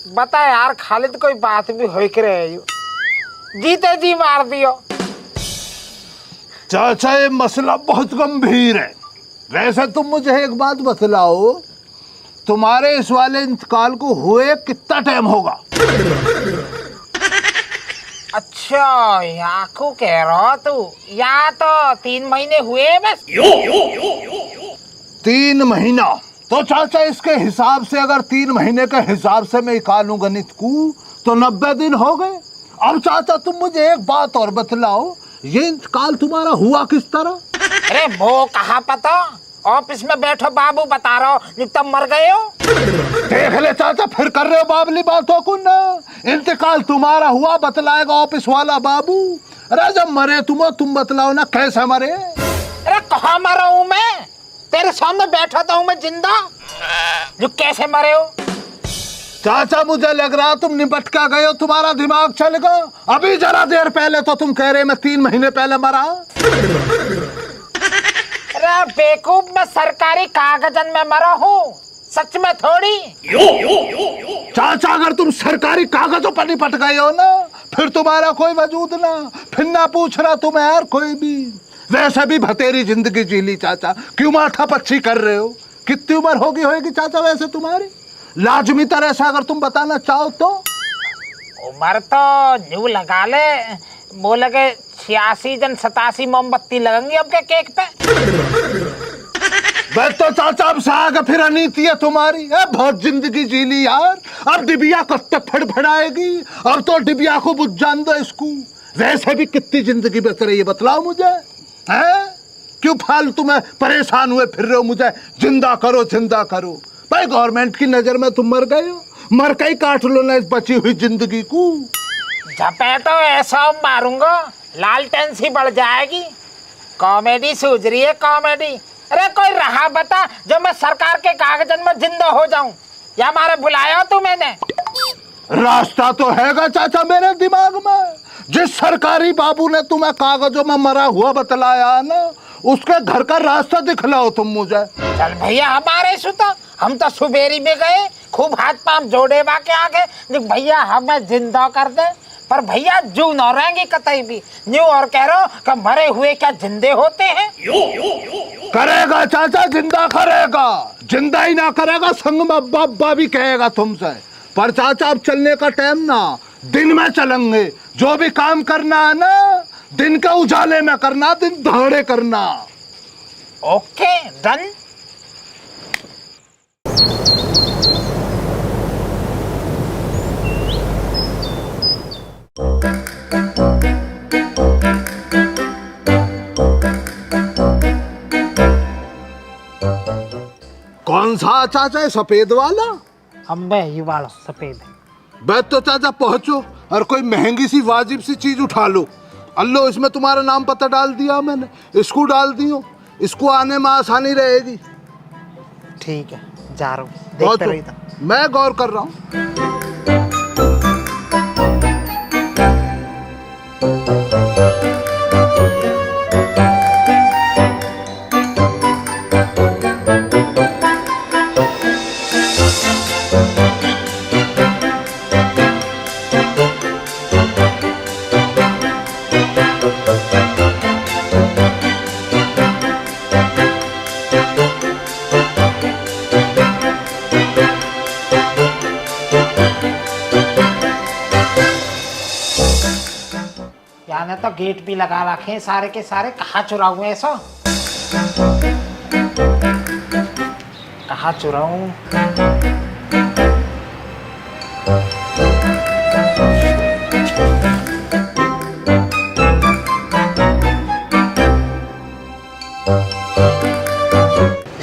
बता यार खालिद, कोई बात भी हो के रहे जीते जी मार दियो। चाचा, ये मसला बहुत गंभीर है। वैसे तुम मुझे एक बात बतलाओ, तुम्हारे इस वाले इंतकाल को हुए कितना टाइम होगा? अच्छा, यहाँ को कह रहा तू? या तो 3 महीने हुए बस। 3 महीना? तो चाचा इसके हिसाब से अगर 3 महीने के हिसाब से मैं निकालूं गणित को तो 90 दिन हो गए। अब चाचा तुम मुझे एक बात और बतलाओ, ये इंतकाल तुम्हारा हुआ किस तरह? अरे वो कहाँ पता, ऑफिस में बैठो बाबू बता रहा हो, जब तब मर गए हो। देख ले चाचा, फिर कर रहे हो बाबली बातों को ना। इंतकाल तुम्हारा हुआ बतलाएगा ऑफिस वाला बाबू। अरे जब मरे तुम बतलाओ ना कैसे मरे? अरे कहाँ मरा हूँ मैं? तेरे सामने बैठा था हूँ मैं जिंदा, जो कैसे मरे हो? चाचा मुझे लग रहा तुम निपट के गए हो, तुम्हारा दिमाग चल गया। अभी जरा देर पहले तो तुम कह रहे मैं 3 महीने पहले मरा। अरे बेवकूफ, मैं सरकारी कागजन में मरा हूँ, सच में थोड़ी। चाचा अगर तुम सरकारी कागजों पर निपट गए हो ना, फिर तुम्हारा कोई वजूद ना, फिर ना पूछ रहा तुम्हें यार कोई भी। वैसे भी भतेरी जिंदगी जी ली चाचा, क्यों माथा पच्ची कर रहे हो? कितनी उम्र होगी चाचा वैसे तुम्हारी? लाजमी तरह से अगर तुम बताना चाहो तो। उम्र तो न्यू लगा ले, वो लगे 86 जन 87 मोमबत्ती लगेंगी आपके केक पे। बस तो चाचा अब से आगे फिर अनीति है तुम्हारी। बहुत जिंदगी जी ली यार, अब डिबिया कब तक फड़फड़ाएगी? अब तो डिबिया को बुझ जान दो इसको। वैसे भी कितनी जिंदगी बच रही है बतलाओ मुझे। हैं? क्यों फालतू में परेशान हुए फिर रहे हो मुझे जिंदा करो जिंदा करो। भाई गवर्नमेंट की नजर में तुम मर गए हो, मर के ही काट लो ना इस बची हुई जिंदगी को। झपेटो ऐसा मारूंगा लालटेन सी बढ़ जाएगी। कॉमेडी सूझ रही है कॉमेडी। अरे कोई रहा बता जो मैं सरकार के कागजन में जिंदा हो जाऊं, या मारे बुलाया तू मैंने? रास्ता तो हैगा चाचा मेरे दिमाग में। जिस सरकारी बाबू ने तुम्हें कागजों में मरा हुआ बतलाया ना, उसके घर का रास्ता दिखलाओ तुम मुझे। चल भैया हमारे सुता, हम तो सुबेरी में गए, खूब हाथ पांव जोड़े बाके आगे भैया हमें जिंदा कर दे। पर भैया जू न रहेंगे कतई भी न्यू और कह रहा कि मरे हुए क्या जिंदे होते हैं? करेगा चाचा जिंदा करेगा, जिंदा ही ना करेगा संग में बाबा भी कहेगा तुमसे। पर चाचा अब चलने का टाइम ना, दिन में चलेंगे। जो भी काम करना है ना दिन के उजाले में करना, दिन दहाड़े करना। Okay done. कौन सा चाचा है सफेद वाला? अम्बे ही वाला सफेद। बैठ तो चाचा पहुंचो और कोई महंगी सी वाजिब सी चीज उठा लो। अल्लो इसमें तुम्हारा नाम पता डाल दिया मैंने, इसको डाल दियो, इसको आने में आसानी रहेगी। ठीक है जा रहा हूँ, देखते रहिए। मैं गौर कर रहा हूँ। यानी तो गेट भी लगा रखे हैं सारे के सारे। कहाँ चुरा हुए ऐसा? कहाँ चुराऊं?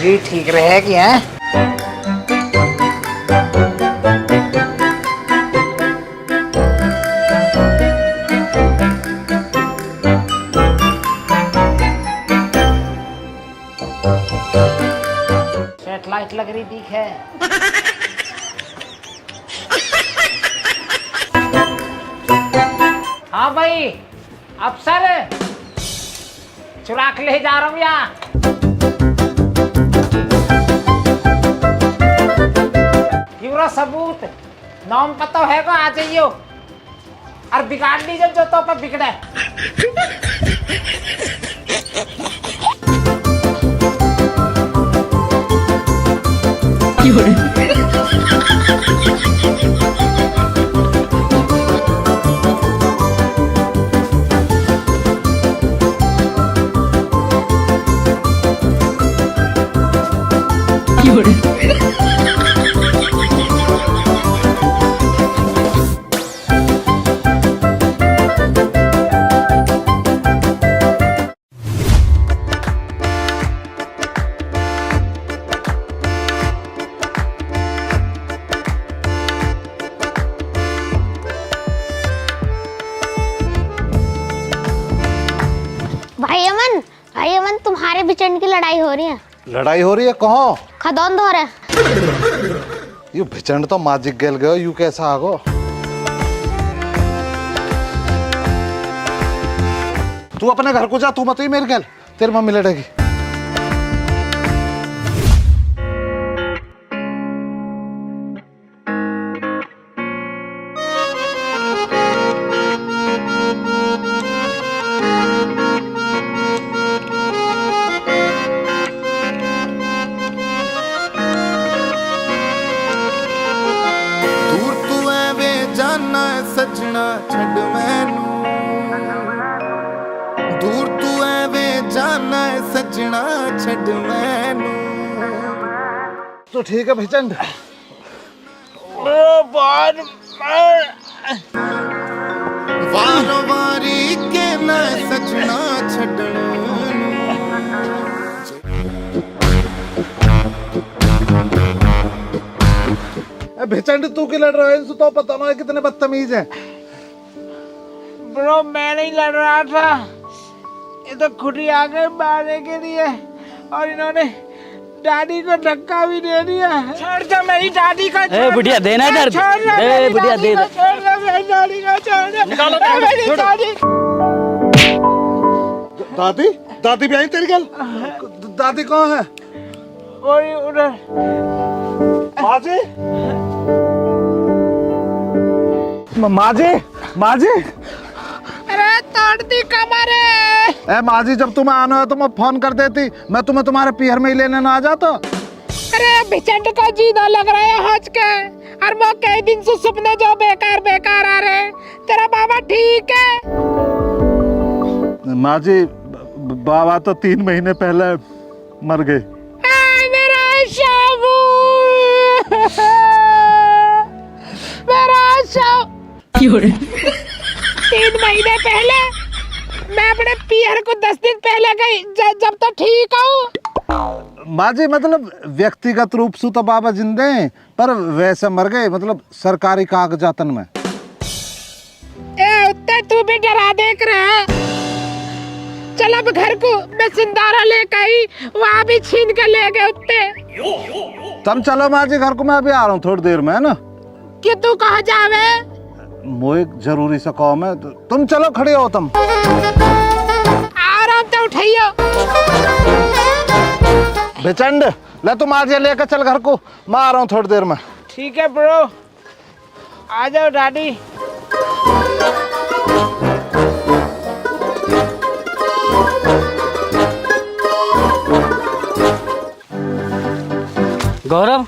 ये ठीक रहेगी हैं? सेटेलाइट लग रही दिख है। हाँ भाई अफसर चुरा के ले जा रहा हूँ यहाँ। पूरा सबूत नाम पता हैगा, आ जाइयो और बिगाड़ लीजिए जो तो पर बिगड़े। भाई अमन तुम्हारे बिचन की लड़ाई हो रही है। लड़ाई हो रही है कहाँ? खदौन धो रहे। यू भिचंड तो माजिक गेल गयो, यू कैसा आगो? तू अपने घर को जा, तू मत ही मेरे गेल, तेरी मम्मी लड़ेगी। सजना छड़ मैनू दूर तू एवें जाना सजना छड़ मैनू। तो ठीक है भिचंड। वारो वारी के न सजना छड़न भिचंड तू क्यों लड़ रहा है इनसे? तो पता ना कितने बदतमीज हैं। ब्रो मैं नहीं लड़ रहा था, ये तो खुद ही आ गए मारने के लिए और इन्होंने दादी को धक्का भी दे दिया। छोड़ दो मेरी दादी को, ए बुढ़िया देना इधर, ए बुढ़िया दे दे। छोड़ दो मेरी दादी को, छोड़ दो मेरी दादी। दादी दादी भी आई तेरी गल? दादी कौन है? वही उधर। माँ जी, माँ जी, माँ जी। अरे तोड़ दी कमर है। ए माँ जी, जब तुम्हें आना है तो मैं फोन कर देती, मैं तुम्हें तुम्हारे पीहर में ही लेने ना आ जाता। अरे भिचंड का जीना लग रहा है हज के, और वो कई दिन से सपने जो बेकार बेकार आ रहे। तेरा बाबा ठीक है? माँ जी, बाबा तो 3 महीने पहले मर गए। मेरा शाबू, मेरा शाबू। 3 महीने पहले मैं अपने पीहर को 10 दिन पहले गई, जब तो ठीक हूँ। माँ जी, मतलब व्यक्तिगत रूप से तो बाबा जिंदे हैं, पर वैसे मर गए, मतलब सरकारी कागजातन में। ए उत्ते तू भी डरा देख रहा है। चल अब घर को, मैं सिंदारा लेकर आई, वहाँ भी छीन कर ले गए उत्ते। तुम चलो माँ जी घर को, मैं अभी आ रहा हूँ थोड़ी देर में, है ना? कि तू कहाँ जावे? मोए जरूरी सा काम है, तुम चलो, खड़े हो तुम। आराम तो उठाइयो। बेचंड ले, तुम आज ये लेकर चल घर को, मैं आ रहा हूँ थोड़ी देर में। ठीक है ब्रो, आ जाओ दादी। गौरव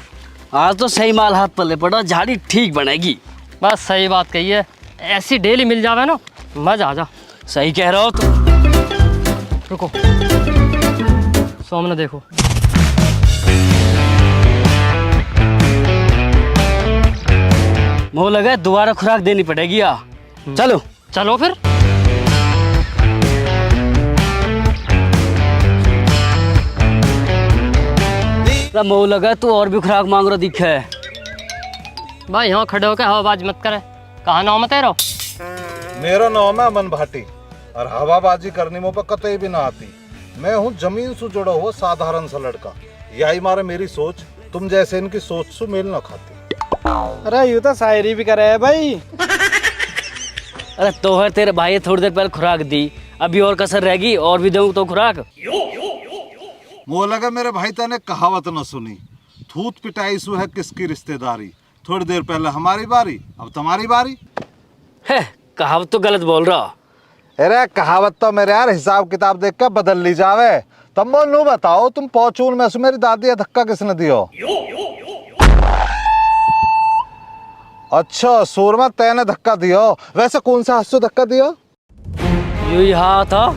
आज तो सही माल हाथ पल्ले पड़ा, झाड़ी ठीक बनेगी। बस सही बात कही है, ऐसी डेली मिल जावे ना मजा आ जा। सही कह रहा हो तुम। रुको, सामने देखो। मुँह लगा दोबारा खुराक देनी पड़ेगी। चलो चलो फिर। मुँह लगा तू और भी खुराक मांग रहा दिखा है। भाई यहाँ खड़े होकर हवाबाजी मत करे। कहाँ नाम है तेरा? मेरा नाम है अमन भाटी, और हवाबाजी करने में पर कतई भी ना आती। मैं हूँ जमीन से जुड़ा हुआ साधारण सा लड़का। यही मारे मेरी सोच तुम जैसे इनकी सोच से मेल ना खाती। अरे यू तो शायरी भी करे है भाई। अरे तो है तेरे भाई थोड़ी देर पहले खुराक दी, अभी और कसर रहेगी, और भी दूँ तो खुराक। वो लगा मेरे भाई तने कहावत न सुनी, थूत पिटाई सु है किसकी रिश्तेदारी। थोड़ी देर पहले हमारी बारी, अब तुम्हारी बारी। है कहावत तो गलत बोल रहा। अरे कहावत तो मेरे यार हिसाब किताब देख कर बदल ली जावे। तुम मोनू बताओ, तुम पहुंचून में से मेरी दादी या धक्का किसने दियो? अच्छा, सूरमा तैने धक्का दियो। वैसे कौन सा हाथ से धक्का दियो? यू ही हाथ था।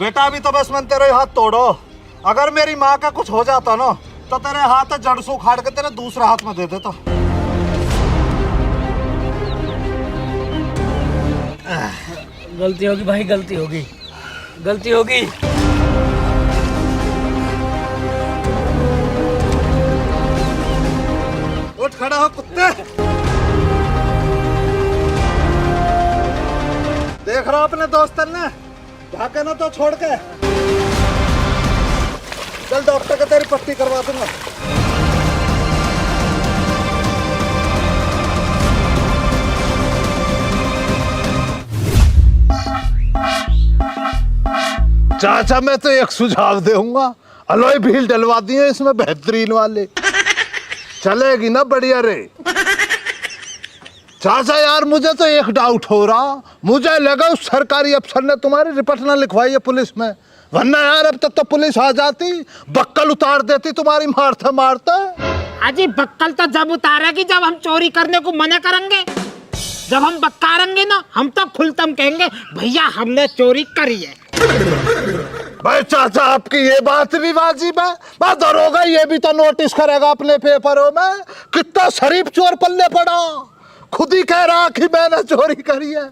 बेटा अभी तो बस मैंने तेरे हाथ तोड़ो, अगर मेरी माँ का कुछ हो जाता ना तो तेरे हाथ जड़ से उखाड़ के तेरे दूसरे हाथ में दे देता। गलती होगी भाई, गलती होगी, गलती होगी। उठ खड़ा हो कुत्ते। देख रहा अपने दोस्तन ने भागे ना तो छोड़ के। चल डॉक्टर का तेरी पट्टी करवा दूंगा। चाचा मैं तो एक सुझाव दूंगा, अलॉय व्हील डलवा दिए इसमें बेहतरीन वाले, चलेगी ना बढ़िया रे। चाचा यार मुझे तो एक डाउट हो रहा, मुझे लगा उस सरकारी अफसर ने तुम्हारी रिपोर्ट ना लिखवाई है पुलिस में, वरना यार अब तक तो पुलिस आ जाती, बक्कल उतार देती तुम्हारी मारते मारते। अजी बक्कल तो जब उतारेगी जब हम चोरी करने को मना करेंगे, जब हम बक्कारेंगे ना हम तो खुलतम कहेंगे भैया हमने चोरी करी है। भाई चाचा आपकी ये बात भी वाजिब है, बात दरोगा ये भी तो नोटिस करेगा अपने पेपरों में कितना शरीफ चोर पल्ले पड़ा, खुद ही कह रहा कि मैंने चोरी करी है।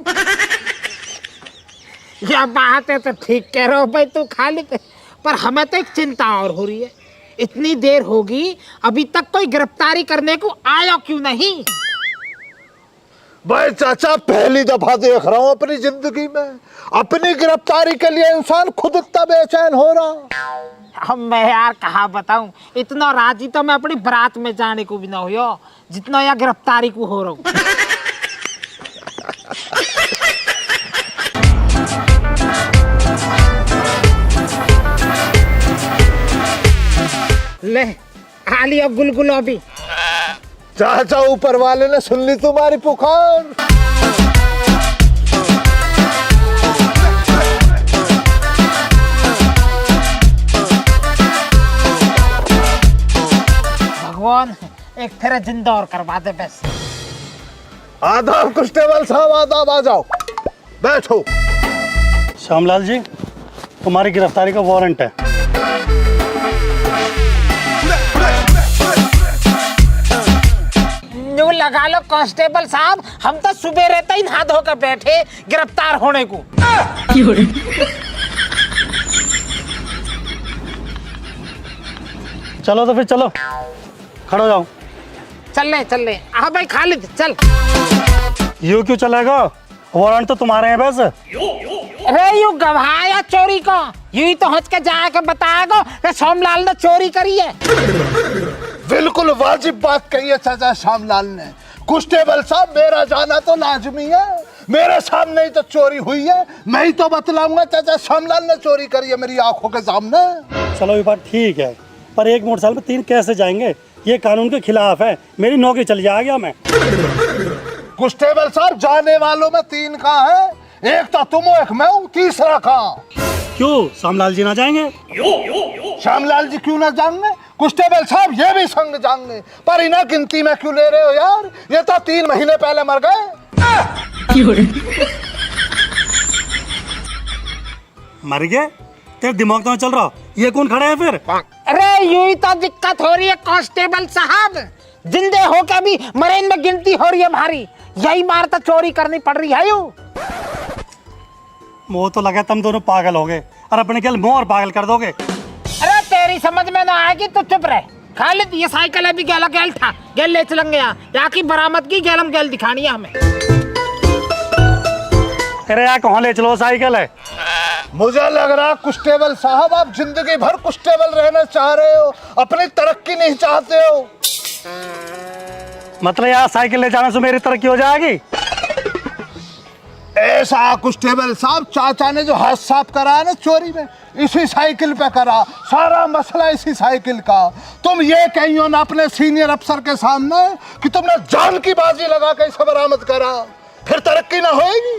यह बात है तो ठीक कह रहे हो भाई तू खालिद, पर हमें तो एक चिंता और हो रही है, इतनी देर होगी अभी तक कोई गिरफ्तारी करने को आया क्यों नहीं? भाई चाचा पहली दफा देख रहा हूँ अपनी जिंदगी में, अपनी गिरफ्तारी के लिए इंसान खुद इतना बेचैन हो रहा। अब मैं यार कहाँ बताऊं, इतना राजी तो मैं अपनी बारात में जाने को भी ना हो जितना यार गिरफ्तारी को हो रहा हूँ। ले आ लिया गुलगुलो भी। चाचा ऊपर वाले ने सुन ली तुम्हारी पुकार। भगवान एक फिर जिंदा और करवा दे बस। आदाब कांस्टेबल साहब, आदाब, आ जाओ बैठो। श्यामलाल जी तुम्हारी गिरफ्तारी का वारंट है। न्यू लगा लो कांस्टेबल साहब, हम तो सुबह रहते ही नहा धो कर बैठे गिरफ्तार होने को। चलो तो फिर चलो, खड़ो जाओ। चल ले हाँ भाई खालिद चल। यूं क्यों चलेगा, वारंट तो तुम्हारे हैं बस। अरे यू गवाया चोरी को, यू ही तो हंस के जाके बताएगा कि श्यामलाल ने चोरी करी है। बिल्कुल वाजिब बात कही है चाचा श्यामलाल ने। कांस्टेबल साहब मेरा जाना तो लाजमी है, मेरे सामने ही तो चोरी हुई है, मैं ही तो बतलाऊंगा चाचा श्यामलाल ने चोरी करी है मेरी आंखों के सामने। चलो ये बात ठीक है, पर एक मोटरसाइकिल में 3 कैसे जाएंगे, ये कानून के खिलाफ है, मेरी नौकरी चली जाएगी। मैं कांस्टेबल साहब जाने वालों में 3 कहाँ है, एक तो तुम हो, एक मैं हूँ, तीसरा कहाँ? क्यों श्यामलाल जी ना जाएंगे? श्यामलाल जी क्यों ना जाएंगे? कांस्टेबल साहब ये भी संग जाएंगे, पर इन्हें गिनती में क्यों ले रहे हो यार, ये तो 3 महीने पहले मर गए। मर गए? तेरे दिमाग तो चल रहा, ये कौन खड़े हैं फिर? अरे यू ही तो दिक्कत हो रही है कांस्टेबल साहब, जिंदे हो के भी मरेन में गिनती हो रही है भारी, यही मार तो चोरी करनी पड़ रही है। यू वो तो लगा तुम दोनों पागल हो गए और अपने खेल मुंह और पागल कर दोगे। अरे तेरी समझ में ना आएगी तो चुप रहे। खालिद ये साइकिल अभी गेला गेल था, गेल ले चलेंगे यहाँ की बरामद की गेलम गेल दिखानी है हमें। अरे यार कहाँ ले चलो साइकिल है? मुझे लग रहा कांस्टेबल साहब आप जिंदगी भर कांस्टेबल रहना चाह रहे हो, अपनी तरक्की नहीं चाहते हो। मतलब यार साइकिल ले जाने से मेरी तरक्की हो जाएगी? ऐसा कांस्टेबल साहब चाचा ने जो हाथ साफ करा है ना चोरी में, इसी साइकिल पे करा, सारा मसला इसी साइकिल का। तुम ये कहियो ना अपने सीनियर अफसर के सामने कि तुमने जान की बाजी लगा के इसे बरामद करा, फिर तरक्की ना होएगी।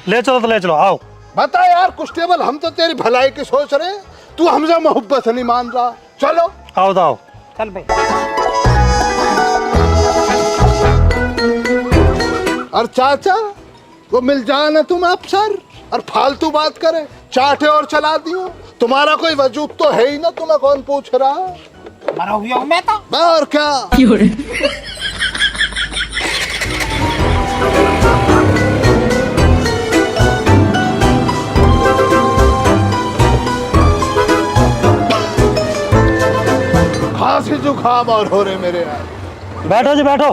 ले चलो तो ले चलो, आओ। बता यार कांस्टेबल, हम तो तेरी भलाई की सोच रहे, तू हमसे मोहब्बत नहीं मान रहा। चलो आओ तो आओ। चल भाई। और चाचा वो मिल जाना तुम अफसर, और फालतू बात करे, चाटे और चला दियो। तुम्हारा कोई वजूद तो है ही ना, तुम्हें कौन पूछ रहा है? मरा हुआ हूं मैं तो। और क्या? खांसी जुकाम और हो रहे मेरे यार। बैठो जी बैठो।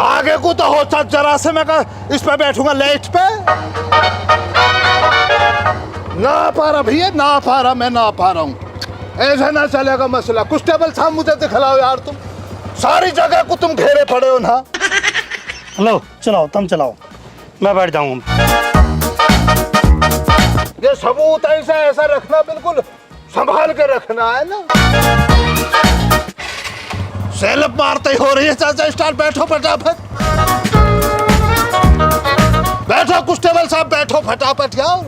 आगे को तो होता जरा से, मैं इस पे बैठूंगा लेट पे। ना पा रहा भैया, ना पा रहा, मैं ना पा रहा हूँ। ऐसा ना चलेगा मसला। कुछ टेबल साहब मुझे दिखलाओ यार, तुम सारी जगह को तुम घेरे पड़े हो ना। लो चलाओ, तुम चलाओ, मैं बैठ जाऊंगा। ये सबूत ऐसा रखना, बिल्कुल संभाल के रखना है ना। सेलब मारते ही हो रही है चाचा स्टार। बैठो फटाफट, बैठो कुछ टेबल साहब, बैठो फटाफट यार।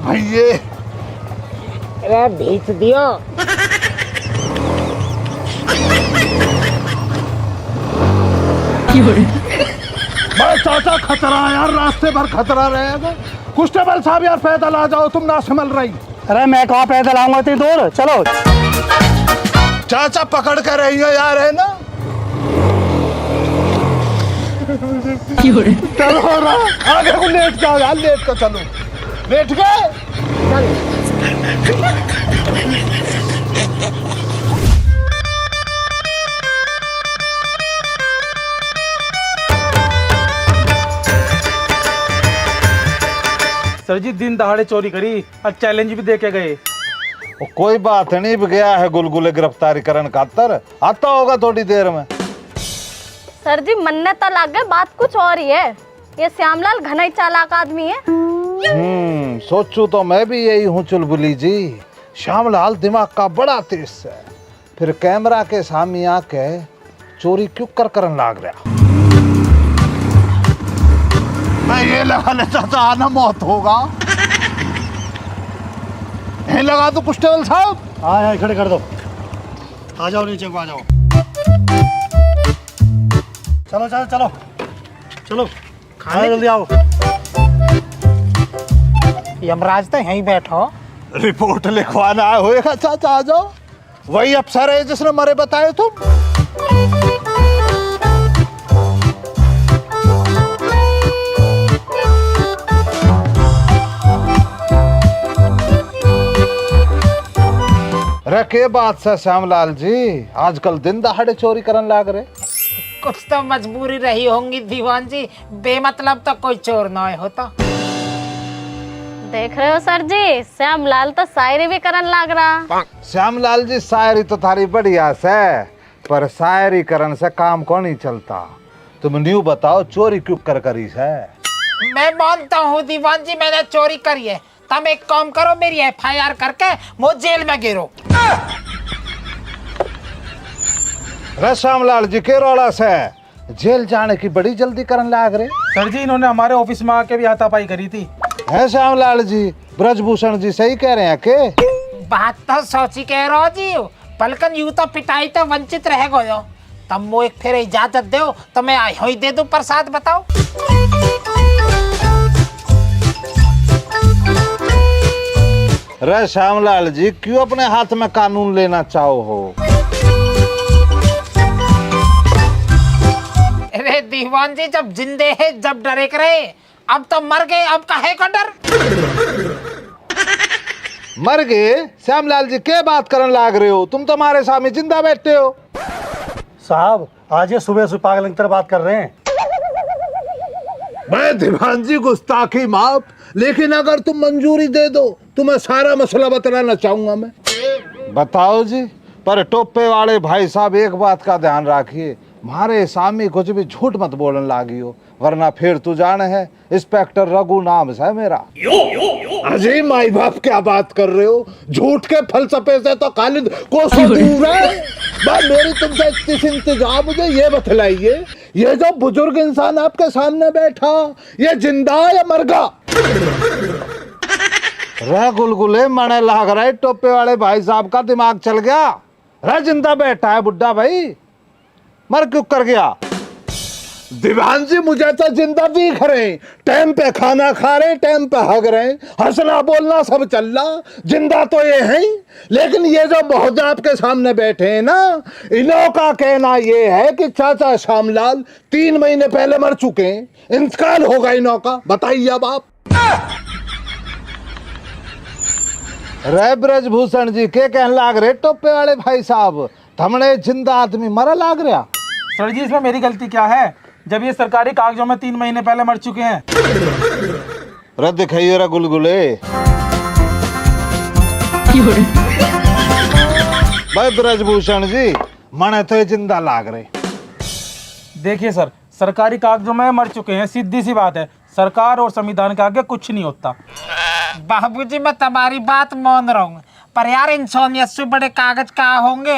भैये अरे भेज दियो। भाई चाचा खतरा है यार, रास्ते भर खतरा रहेगा। कुछ टेबल साहब यार पैदल आ जाओ, तुम ना संभल रही। अरे मैं कहाँ पैदल आऊंगा इतनी दूर, चलो। चाचा पकड़ कर रही हो यार, है ना। चलो ना आगे को, लेट जाओ यार, लेट कर चलो। लेट गए। सर जी दिन दहाड़े चोरी करी और चैलेंज भी दे के गए। कोई बात नहीं, भी गया है गुलगुले गिरफ्तारी करन खातर, आता होगा थोड़ी देर में। सर जी मनने तो लग गए, बात कुछ और ही है। ये श्यामलाल घना ही चालाक आदमी है। सोचू तो मैं भी यही हूँ चुलबुली जी। श्यामलाल दिमाग का बड़ा तेज है, फिर कैमरा के सामने आके चोरी क्यों करन लाग रहा। मैं ये लगा लेता था आना मौत होगा। यही लगा तो कुछ टेबल साहब। हाँ यहाँ खड़े कर दो। आ जाओ नीचे को, आ जाओ। चलो चलो चलो चलो, खाने जल्दी आओ। यमराज तो यहीं बैठो। रिपोर्ट लिखवाना होएगा चाचा, आ जाओ। वही अफसर है जिसने मरे बताए तुम। अरे के बात से श्यामलाल जी, आजकल दिन दहाड़े चोरी करन लाग रहे। कुछ तो मजबूरी रही होंगी दीवान जी, बेमतलब तो कोई चोर ना होता। देख रहे हो सर जी, श्यामलाल तो शायरी भी करन लाग रहा। श्यामलाल जी शायरी तो थारी बढ़िया से, पर शायरी करन से काम कौन ही चलता। तुम न्यू बताओ, चोरी क्यों करी है? मैं मानता हूँ दीवान जी, मैंने चोरी करी है। तुम एक काम करो, मेरी FIR करके मुझे जेल में गिरो। श्यामलाल जी के रोड़ा से जेल जाने की बड़ी जल्दी करन लाग रहे। सर जी इन्होंने हमारे ऑफिस में आके भी हाथापाई करी थी। है श्यामलाल जी, ब्रजभूषण जी सही कह रहे हैं के? बात तो सोची कह रहो जी, पलकन यूं तो पिटाई तो वंचित रह गयो। तब मो एक फिर इजाजत दो तो मैं ही दे दूं प्रसाद, बताओ। रे श्यामलाल जी, क्यों अपने हाथ में कानून लेना चाहो हो? अरे दीवान जी, जब जिंदे है जब डरे करे, अब तो मर गए, अब काहे का डर। मर गए? श्यामलाल जी क्या बात करने लाग रहे हो? तुम तो हमारे सामने जिंदा बैठे हो। साहब आज ये सुबह से पागल की तरह बात कर रहे हैं। मैं दीवान जी गुस्ताखी माफ, लेकिन अगर तुम मंजूरी दे दो तो मैं सारा मसला बताना चाहूंगा। मैं बताओ जी, पर टोपे वाले भाई साहब एक बात का ध्यान रखिए, हमारे सामने कुछ भी झूठ मत बोलने लागी हो, वरना फिर तू जाने है इंस्पेक्टर रघु नाम है मेरा। अजय माई बाप क्या बात कर रहे हो? झूठ के फलसफे से तो खालिद कोसों दूर है। बात मेरी तुमसे इतनी इंतजाम, मुझे ये बतलाइए, ये जो बुजुर्ग इंसान आपके सामने बैठा, ये जिंदा या मरगा? रे गुलगुले, मने लाग रहा है टोपे वाले भाई साहब का दिमाग चल गया। रे जिंदा बैठा है बुड्ढा भाई, मर क्यों कर गया? दीवान जी मुझे तो जिंदा दिख रहे, टाइम पे खाना खा रहे, टाइम पे हग रहे, हंसना बोलना सब चल रहा, जिंदा तो ये है। लेकिन ये जो महोदय आपके सामने बैठे हैं ना, इन्हों का कहना ये है कि चाचा श्यामलाल 3 महीने पहले मर चुके हैं, इंतकाल होगा इन्हों का। बताइए अब आप। रे ब्रजभूषण जी के कहने लाग रहे टोपे वाले भाई साहब, थमने जिंदा आदमी मरा लाग रहा। सर जी इसमें मेरी गलती क्या है जब ये सरकारी कागजों में 3 महीने पहले मर चुके हैं? रद्द दिखाइए रा गुलगुले। भाई ब्रजभूषण जी मने तो ये जिंदा लाग रहे। देखिए सर, सरकारी कागजों में मर चुके हैं, सीधी सी बात है। सरकार और संविधान के आगे कुछ नहीं होता। बाबूजी मैं तुम्हारी बात मान रहा हूँ, पर यार इंसानियत से बड़े कागज कहाँ होंगे?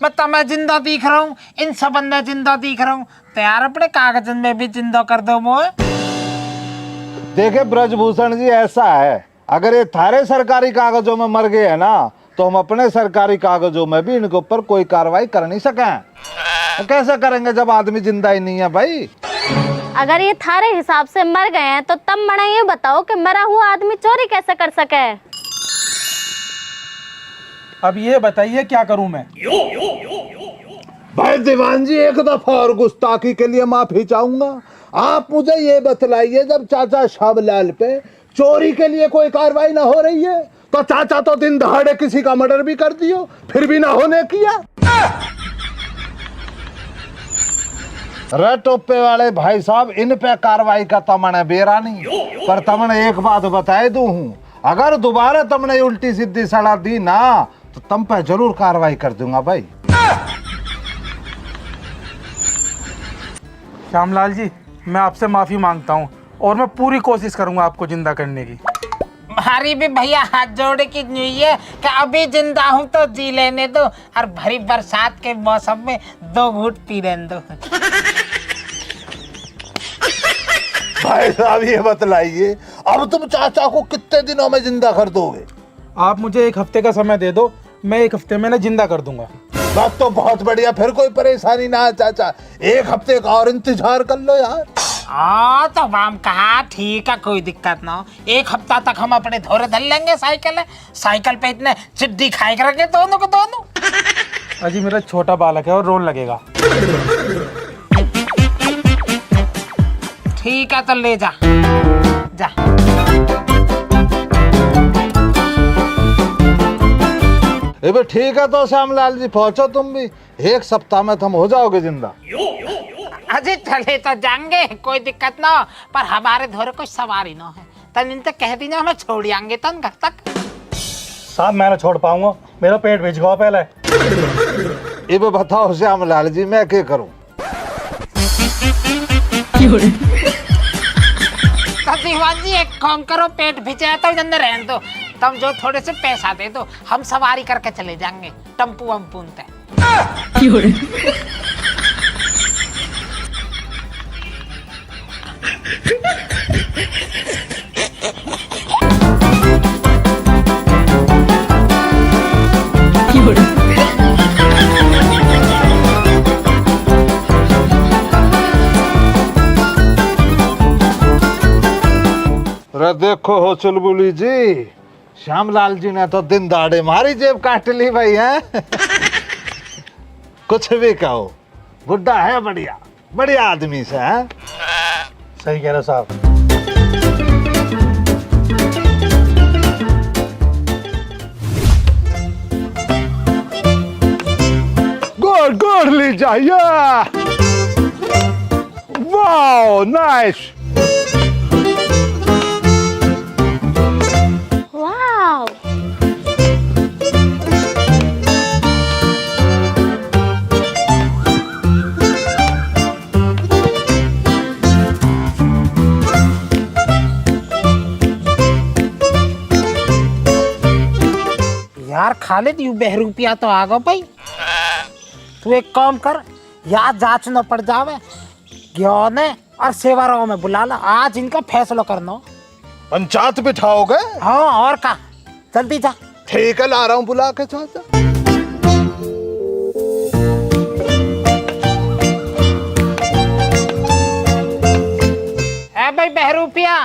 मैं तुम्हें जिंदा दिख रहा हूँ, इन सब ने जिंदा दिख रहा हूँ, तो यार अपने कागजन में भी जिंदा कर दो मोए। देखे ब्रजभूषण जी ऐसा है, अगर ये थारे सरकारी कागजों में मर गए है ना, तो हम अपने सरकारी कागजों में भी इनके ऊपर कोई कार्रवाई कर नहीं सके। तो कैसे करेंगे जब आदमी जिंदा ही नहीं है भाई? अगर ये थारे हिसाब से मर गए हैं तो तब मना ये बताओ कि मरा हुआ आदमी चोरी कैसे कर सके? अब ये बताइए क्या करूं मैं? भाई दीवान जी एक दफा और गुस्ताखी के लिए माफी चाहूंगा। आप मुझे ये बतलाइए, जब चाचा श्यामलाल पे चोरी के लिए कोई कार्रवाई ना हो रही है, तो चाचा तो दिन दहाड़े किसी का मर्डर भी कर दियो, फिर भी ना होने किया। रे टोपे वाले भाई साहब, इन पे कार्रवाई का तमने बेरा नहीं, पर तमने एक बात बताए दूं हूं, अगर दोबारा तुमने उल्टी सीधी सलाह दी ना, तो तुम पे जरूर कार्रवाई कर दूंगा भाई। श्यामलाल जी मैं आपसे माफी मांगता हूँ और मैं पूरी कोशिश करूंगा आपको जिंदा करने की। हमारी भी भैया हाथ जोड़े की न्यूज़ है कि अभी जिंदा हूँ तो जी लेने दो, और भरी बरसात के मौसम में 2 घूंट पी लेने दो। भाई साहब ये बतलाइए, अब तुम चाचा को कितने दिनों में जिंदा कर दोगे? आप मुझे 1 हफ्ते का समय दे दो, मैं 1 हफ्ते में ना जिंदा कर दूंगा। बात तो बहुत बढ़िया, फिर कोई परेशानी ना है चाचा, 1 हफ्ते का और इंतजार कर लो यार। तो हम कहा ठीक है, कोई दिक्कत ना हो। 1 हफ्ता तक हम अपने धोरे धर लेंगे साइकिल पे इतने चिड्डी खाए करके दोनों को दोनों। अजी मेरा छोटा बालक है और रोन लगेगा। ठीक है तो ले जा जा। ठीक है तो श्यामलाल जी पहुंचो तुम भी, 1 सप्ताह में तुम हो जाओगे जिंदा। अजी चले तो जाएंगे, कोई दिक्कत ना हो, पर हमारे धोरे कोई सवारी ना है, तन इनसे कह दी ना हमें छोड़ आएंगे तन घर तक। साहब मैं ना छोड़ पाऊंगा, मेरा पेट भिज गया पहले। ये बताओ श्यामलाल जी मैं क्या करूं? दीवान जी एक काम करो, पेट भिजा तो अंदर रहने दो, तुम जो थोड़े से पैसा दे दो, हम सवारी करके चले जाएंगे टम्पू वम्पू पे। देखो हो चुलबुली जी, श्यामलाल जी ने तो दिन दाड़े मारी जेब काट ली भाई है। कुछ भी कहो, बुड्ढा है बढ़िया आदमी से है। सही कह रहे साहब। गुड ली जाइए। Wow nice. वाव, यार खालिद यू बहरूपिया तो आ गो भाई। तू एक काम कर, याद जांचना पड़ जावे, ज्ञान है और सेवाराव में बुला ला, आज इनका फैसला करना। पंचायत बिठाओगे? हाँ और का, जल्दी जा। ठीक है ला रहा हूँ बुला के चाचा। ए भाई बहरूपिया,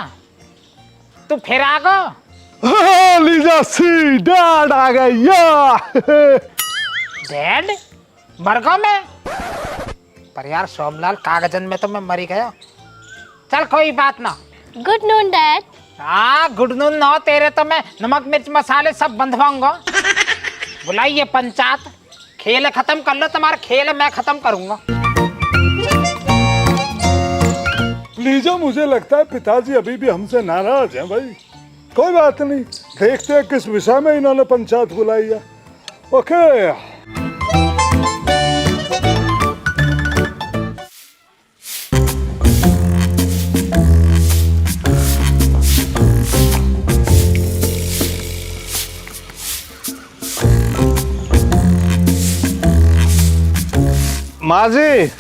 तू फिर आ गो। लीजा सी डैड आ गया। डैड मर गो मैं? पर यार सोमलाल, कागजन में तो मैं मरी गया। चल कोई बात ना। Good noon dad. हाँ गुड नून ना, तेरे तो मैं नमक मिर्च मसाले सब बंधवाऊंगा। बुलाइए पंचायत, खेल खत्म कर लो, तुम्हारा खेल मैं खत्म करूंगा। लीजा, मुझे लगता है पिताजी अभी भी हमसे नाराज हैं भाई। कोई बात नहीं, देखते हैं किस विषय में इन्होंने पंचायत बुलाई है। ओके। माँ जी,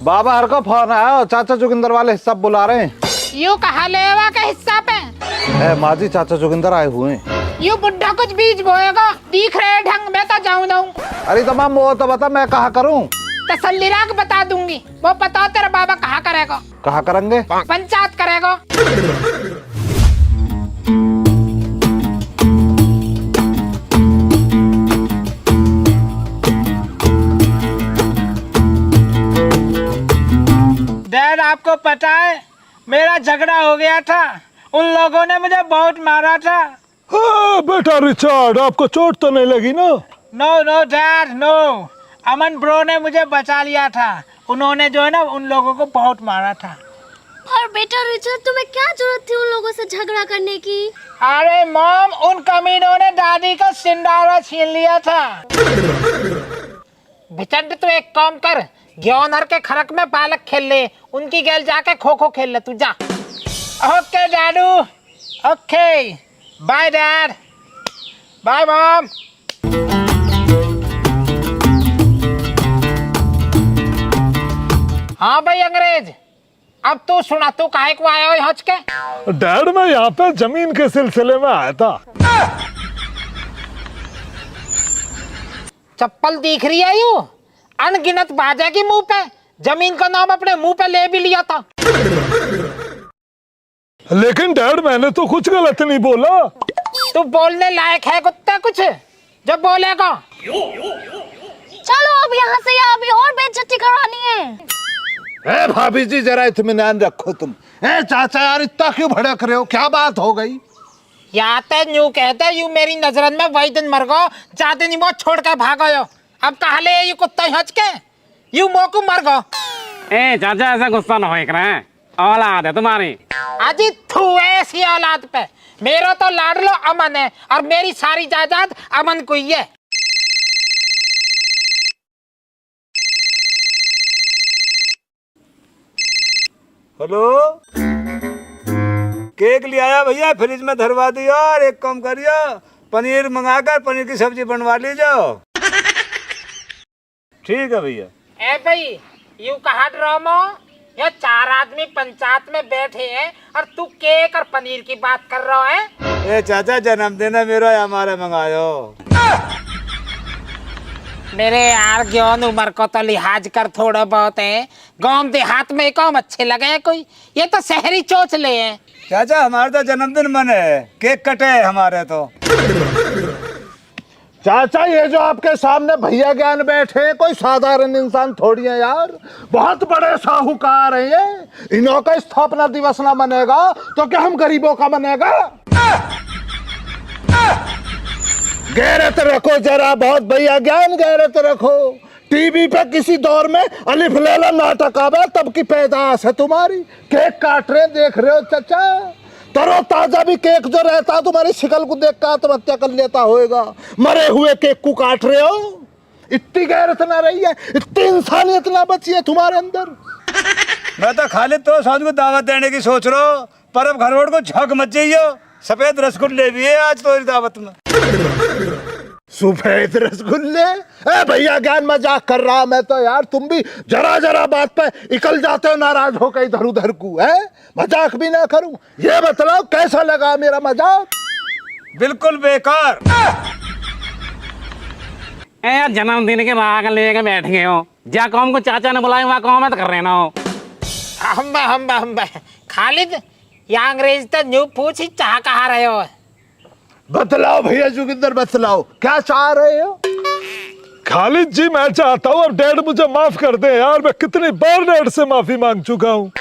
बाबा हर का फोन आया और चाचा जोगिंदर वाले हिस्सा बुला रहे हैं। यू कहा लेवा के हिस्सा पे? माँ जी, चाचा जोगिंदर आए हुए हैं। यू बुढ़ा कुछ बीज बोएगा, दिख रहे ढंग में तो जाऊं ना। अरे तो माम वो तो बता, मैं कहा करूं? तसल्ली रख, बता दूंगी। वो पता तेरा बाबा कहा करेगा? कहा करेंगे? पंचायत करेगा। डैड, आपको पता है मेरा झगड़ा हो गया था, उन लोगों ने मुझे बहुत मारा था। हाँ बेटा रिचर्ड, आपको चोट तो नहीं लगी ना? नो नो डैड नो, अमन ब्रो ने मुझे बचा लिया था। उन्होंने जो है ना उन लोगों को बहुत मारा था। और बेटा रिचर्ड, तुम्हें क्या जरूरत थी उन लोगों से झगड़ा करने की? अरे मॉम, उन कमीनों ने दादी का सिंडारा छीन लिया था। बिचंड, तू एक काम कर, ग्योनर के खरक में पालक खेल ले, उनकी गेल जाके खो खो खेल ले तू, जा। ओके डैडू, okay bye dad, bye mom. हाँ भाई अंग्रेज, अब तू सुना, तू काहे को आया हो हज के? डैड, मैं यहाँ पे जमीन के सिलसिले में आया था। चप्पल दिख रही है यू? अनगिनत बाजा की मुंह पे, जमीन का नाम अपने मुंह पे ले भी लिया था। लेकिन डैड, मैंने तो कुछ गलत नहीं बोला। तू बोलने लायक है कुत्ता कुछ जो बोलेगा? चलो अब यहाँ से, अभी और बेइज्जती करवानी है। भाभी जी, जरा इत्मीनान रखो तुम। चाचा यार, इतना क्यों भड़क रहे हो? क्या बात हो गई? या तो यूं कहते, यू मेरी नजरन में वही दिन मर गो, चाहते नहीं वो छोड़ के भागो यो। अब कहा ले ये कुत्ता हज के, यू मोकू मर गो। चाचा, ऐसा गुस्सा ना हो करे, औलाद है तुम्हारी। अजी थू ऐसी औलाद पे, मेरा तो लाडलो अमन है और मेरी सारी जायदाद अमन को ही है। हेलो, केक ले आया भैया, फ्रिज में धरवा दिया। और एक काम करियो, पनीर मंगाकर पनीर की सब्जी बनवा लीजिए। ठीक है भैया। ए भाई, यू कहा ड्रामा? ये चार आदमी पंचायत में बैठे हैं और तू केक और पनीर की बात कर रहा है। ए चाचा, जन्मदिन है मेरा, हमारे मंगायो। मेरे यार ज्ञान उम्र को तो लिहाज कर, थोड़ा बहुत है। गांव देहात में कौन अच्छे लगे हैं कोई, ये तो शहरी चोचले हैं। चाचा, हमारा तो जन्मदिन मने, केक कटे हमारे तो। चाचा, ये जो आपके सामने भैया ज्ञान बैठे, कोई साधारण इंसान थोड़ी है यार, बहुत बड़े साहूकार हैं ये। इन्हों का स्थापना दिवस ना मनेगा तो क्या हम गरीबों का मनेगा? गैरत रखो जरा बहुत भैया ज्ञान, गैरत रखो। टीवी पे किसी दौर में अलिफ लैला नाटक आवे, तब की पैदाश है तुम्हारी। केक काट रहे देख रहे हो चाचा, तरो ताजा भी केक जो रहता तुम्हारी शिकल को देख कर आत्महत्या कर लेता होएगा। मरे हुए केक को काट रहे हो, इतनी गैरत ना रही है, इतनी इंसानियत ना बची है तुम्हारे अंदर। मैं तो खाली तो साथ को दावत देने की सोच रहा हूँ, पर अब घर को झक मच जाइयो। सफेद रसगुल्ले भी है आज तो दावत में। सफेद रसगुल्ले? भैया ज्ञान मजाक कर रहा मैं तो यार, तुम भी जरा जरा बात पे इकल जाते हो नाराज होकर इधर उधर को। है मजाक भी ना करूं, ये बताओ कैसा लगा मेरा मजाक? बिल्कुल बेकार। जन्मदिन के राग लेके बैठ गए हो, जा काम को चाचा ने बुलाया वहाँ काम मत कर रहे ना हो। हम खालिद, ये अंग्रेज तो न्यू पूछ ही चाह कहाँ रहे हो? बतलाओ भैया जोगिंदर, बतलाओ क्या चाह रहे हो? खालिद जी मैं चाहता हूँ अब डैड मुझे माफ कर दे यार, मैं कितनी बार डैड से माफी मांग चुका हूँ।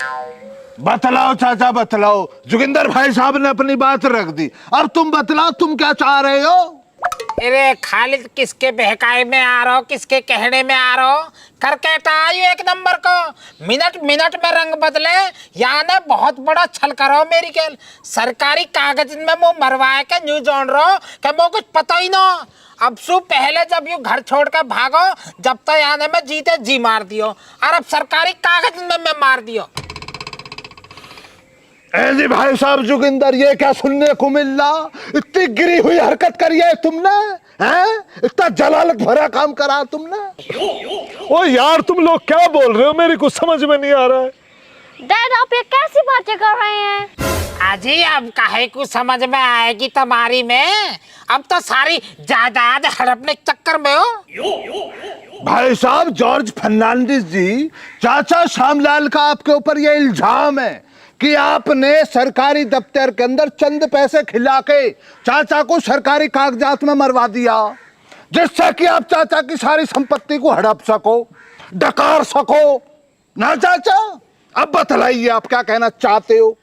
बतलाओ चाचा बतलाओ। जोगिंदर भाई साहब ने अपनी बात रख दी, अब तुम बतलाओ तुम क्या चाह रहे हो? अरे खालिद, किसके बहकाए में आ रहा हो, किसके कहने में आ रहा हो? करके आयु एक नंबर को, मिनट मिनट में रंग बदले, यानी बहुत बड़ा छल करो मेरी खेल। सरकारी कागज में मुँह मरवाए के न्यू जान रहा हो कि मुझे कुछ पता ही ना। अब सु पहले जब यू घर छोड़ कर भागो, जब तक आने में जीते जी मार दियो, और अब सरकारी कागज में मैं मार दियो। जी भाई साहब जोगिंदर, ये क्या सुनने को मिल रहा? इतनी गिरी हुई हरकत करी है तुमने, हैं? इतना जलालत भरा काम करा तुमने। ओ यार तुम लोग क्या बोल रहे हो, मेरी कुछ समझ में नहीं आ रहा है। डैड आप ये कैसी बातें कर रहे हैं? अजी अब काहे को समझ में आएगी तुम्हारी में, अब तो सारी जायदाद हड़पने के चक्कर में हो। भाई साहब जॉर्ज फर्नांडिस जी, चाचा श्यामलाल का आपके ऊपर ये इल्जाम है कि आपने सरकारी दफ्तर के अंदर चंद पैसे खिला के चाचा को सरकारी कागजात में मरवा दिया, जिससे कि आप चाचा की सारी संपत्ति को हड़प सको, डकार सको ना चाचा। अब बतलाइए आप क्या कहना चाहते हो?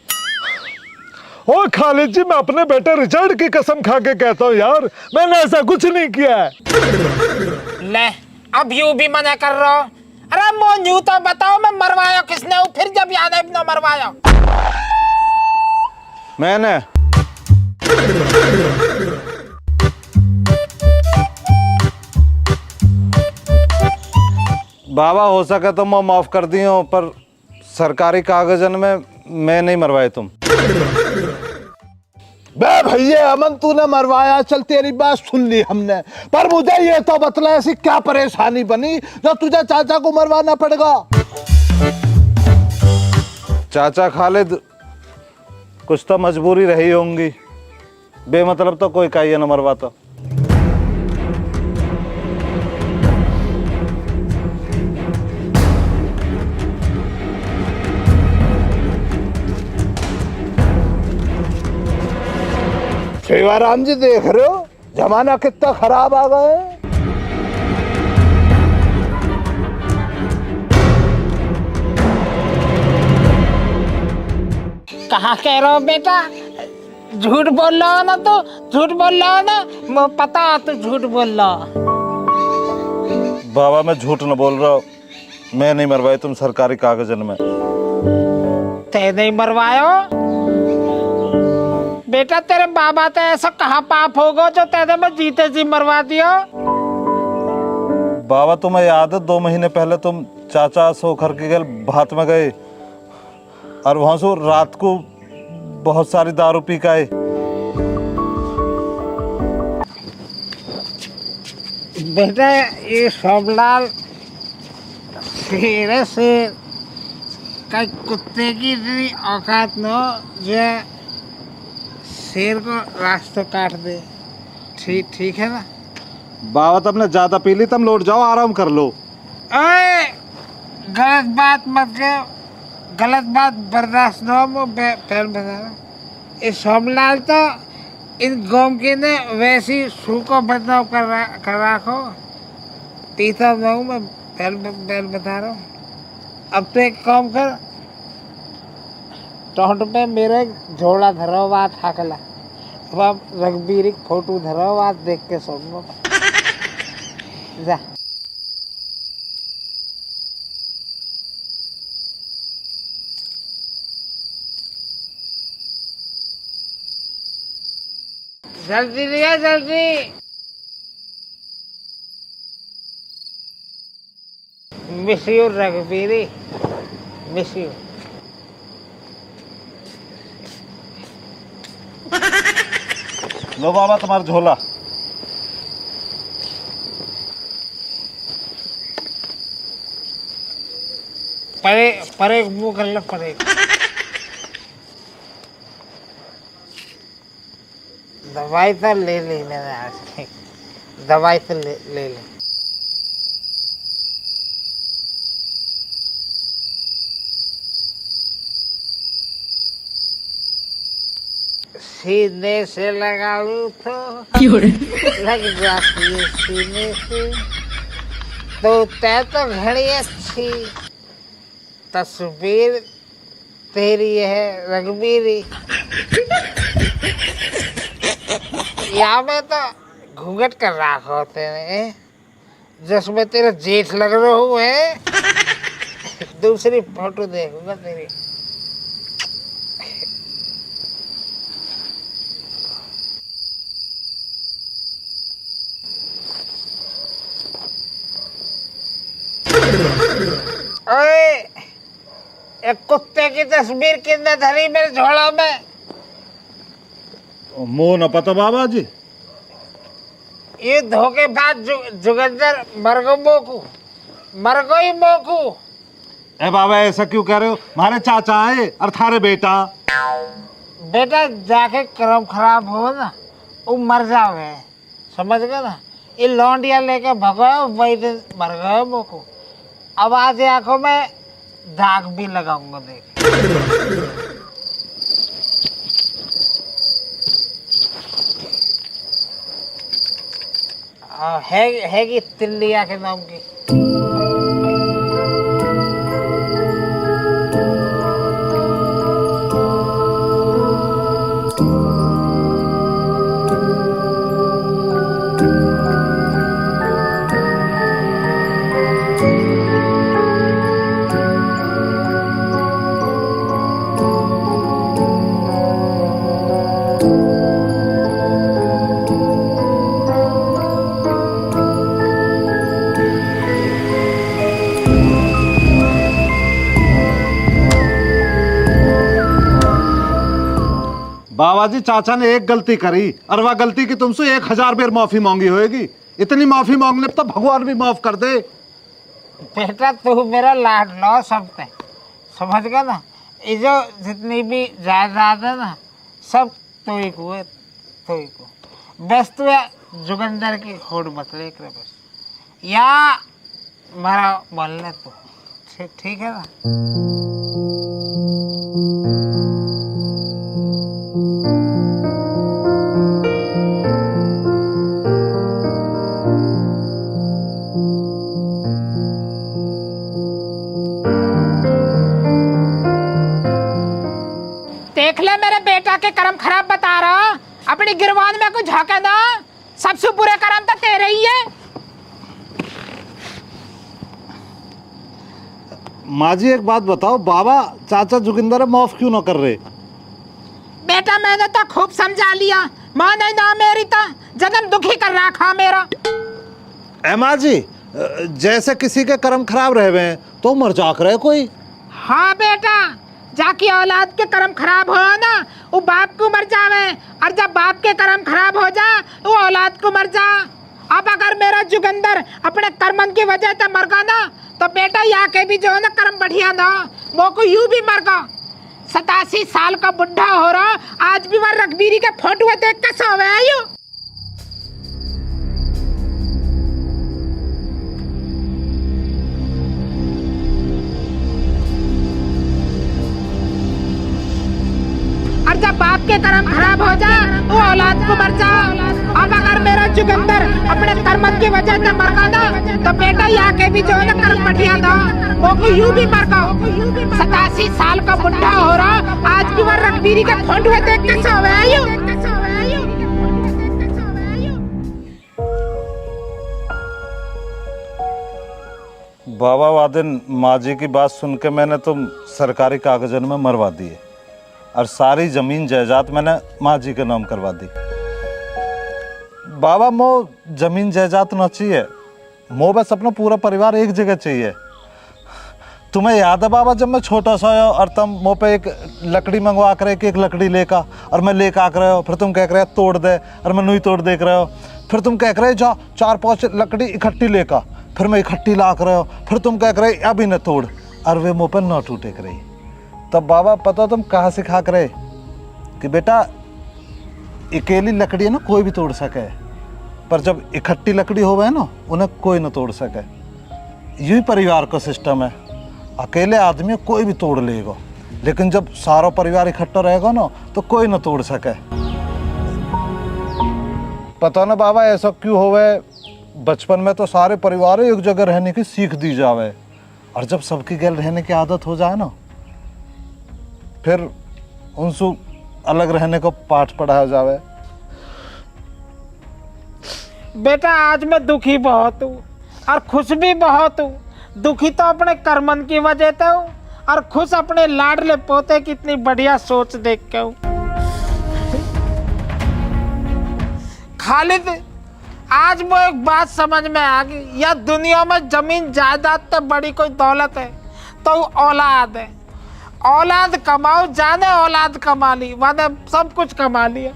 ओ खालिद जी, मैं अपने बेटे रिचर्ड की कसम खा के कहता हूँ यार, मैंने ऐसा कुछ नहीं किया है। ले अब यू भी मना कर रहा हो। अरे मोन्यू तो बताओ, मैं मरवाया किसने हूँ? फिर जब याद है न मरवाया मैंने। बाबा हो सके तो मैं माफ कर दी हूँ, पर सरकारी कागजन में मैं नहीं मरवाए तुम। बे भैया अमन तूने मरवाया, चल तेरी बात सुन ली हमने, पर मुझे ये तो बतला ऐसी क्या परेशानी बनी जो तुझे चाचा को मरवाना पड़ेगा? चाचा खालिद, कुछ तो मजबूरी रही होंगी, बेमतलब तो कोई काई न मरवाता। सेवाराम जी देख रहे हो जमाना कितना खराब आ गया है। कहाँ कह रहे हो बेटा? झूठ बोल रहा हो ना, तो झूठ बोल रहा हो ना, मुझे पता तो झूठ बोल रहा हो। बाबा मैं झूठ न बोल रहा हूँ, मैं नहीं मरवाई तुम सरकारी कागजन में। ते नहीं मरवायो बेटा, तेरे बाबा तो ऐसा कहाँ पाप होगा जो तेरे में जीते जी मरवा दियो? बाबा तुम्हें याद है 2 महीने पहले तुम चाचा सोखर के घर भात में गए और वहां से रात को बहुत सारी दारू पी के आए। बेटा ये सोमलाल शेर से कई कुत्ते की इतनी औकात न जो शेर को रास्ता काट दे। ठीक है ना बाबा तुमने ज्यादा पी ली, तुम लौट जाओ आराम कर लो। ओए गलत बात मत कर, गलत बात बर्दाश्त न हो। पहल बता रहा इस सोमलाल तो इन गौम के ने वैसी सू को बदनाम कर रखो, पीता न हूँ मैं। पहल बता रहा हूँ। अब तो एक काम कर, टोंट पे मेरे झोला धरो बात हाकला, अब रघबीर की फोटो धरो बात देख के सोचो जा। जल्दी लिया जल्दी। Miss you Raghbiri, miss you. लो बाबा तुम्हारा झोला। परे मुंह कर लो, परे दवाई तो ले मैंने आज, दवाई तो ले। सीने से लगा लूं तो लग जाती है सीने से। तो तय तो घड़ी अच्छी, तस्वीर तेरी है रघबीरी। यहाँ में तो घूंघट कर रहा होते हैं, जिसमें तेरा जेठ लग रहा हूँ है। दूसरी फोटो देखूंगा तेरी। ओए, एक कुत्ते की तस्वीर कितने धरी मेरे झोला में। मुंह न पता बाबा जी। ये धोखेबाज जुगंदर मरगो ही मोकू। ए बाबा ऐसा क्यों कह रहे हो? हमारे चाचा है और थारे बेटा। बेटा जाके कर्म खराब हो ना, वो मर जावे, समझ गए ना। ये लौंडिया लेके भगो वही दिन मर गए मोकू। अब आज आंखों में दाग भी लगाऊंगा देख। हैगी तिल्लिया के नाम की। बाबा जी चाचा ने एक गलती करी और वह गलती की तुमसे 1000 बार माफी मांगी होगी। इतनी माफी मांगने पर तो भगवान भी माफ कर दे। बेटा तू मेरा लाडला सबसे, समझ गया ना। ये जो जितनी भी जायदाद है ना, सब तो ही को है, तो ही को। बस तू जुगंदर की खोड़ मत ले कर बस, या मेरा बोलने तो ठीक है ना। देख ले मेरे बेटा के कर्म खराब बता रहा, अपनी गिरवान में कुछ झाके ना। सबसे बुरे कर्म तो तेरे ही है। माँ जी एक बात बताओ, बाबा चाचा जोगिंदर माफ क्यों ना कर रहे? बेटा मैंने तो खूब समझा लिया, माँ नहीं ना मेरी तो जन्म दुखी कर रखा मेरा। ए माँ जी, जैसे किसी के कर्म खराब रहे हुए तो मर जाक रहे कोई। हाँ बेटा, जाकी औलाद के कर्म खराब हो ना, वो बाप को मर जावे, और जब बाप के कर्म खराब हो जा वो औलाद को मर जा। अब अगर मेरा जुगंदर अपने कर्मन की वजह से मर गया ना, तो बेटा यहाँ के भी जो है ना कर्म बढ़िया ना, वो को यूं भी मर गया। 87 साल का बुढ़ा हो रहा, आज भी वह रघबीरी के फोटो देख के सोवे आयु। और जब बाप के कर्म खराब हो जा वो औलाद को मर जा। अब अगर मेरा जुगंदर अपने कर्मन की वजह से मर गया तो बेटा यहाँ के भी जो है ना कर्म बढ़िया था, वो को यूं भी मर गया। 87 साल का बुढ़ा हो रहा, आज भी वह रघबीरी के फोटो देख के सोवे आयु। बाबा वादिन माँ जी की बात सुन के मैंने तो सरकारी कागजों में मरवा दिए और सारी जमीन जायदाद मैंने माँ जी के नाम करवा दी। बाबा मो जमीन जायदाद ना चाहिए, मो बस अपना पूरा परिवार एक जगह चाहिए। तुम्हें याद है बाबा, जब मैं छोटा सा आया और तुम मो पे एक लकड़ी मंगवा कर एक लकड़ी लेकर और मैं लेकर आ रहे हो, फिर तुम कह रहे हो तोड़ दे और मैं नहीं तोड़ देख रहे हो, फिर तुम कह रहे जा 4-5 लकड़ी इकट्ठी लेकर, फिर मैं इकट्ठी ला कर रहे हो, फिर तुम कह रहे अभी न तोड़, और वे मुँह पर न टूटे कर रही। तब बाबा पता तुम कहाँ सिखा करे कि बेटा अकेली लकड़ी है ना कोई भी तोड़ सके, पर जब इकट्ठी लकड़ी हो गए ना उन्हें कोई ना तोड़ सके। यही परिवार का सिस्टम है, अकेले आदमी कोई भी तोड़ लेगा, लेकिन जब सारा परिवार इकट्ठा रहेगा ना तो कोई ना तोड़ सके। पता ना बाबा ऐसा क्यों होवे, बचपन में तो सारे परिवार एक जगह रहने की सीख दी जावे, और जब सबकी गैल रहने की आदत हो जाए ना, फिर उनसे अलग रहने को पाठ पढ़ाया जावे। बेटा आज मैं दुखी बहुत हूँ और खुश भी बहुत हूँ। दुखी तो अपने कर्मन की वजह से हूँ और खुश अपने लाडले पोते की इतनी बढ़िया सोच देख के हूँ। खालिद, आज वो एक बात समझ में आ गई, या दुनिया में जमीन जायदाद तो बड़ी कोई दौलत है तो औलाद है। औलाद कमाओ, जाने औलाद कमा ली, मैंने सब कुछ कमा लिया।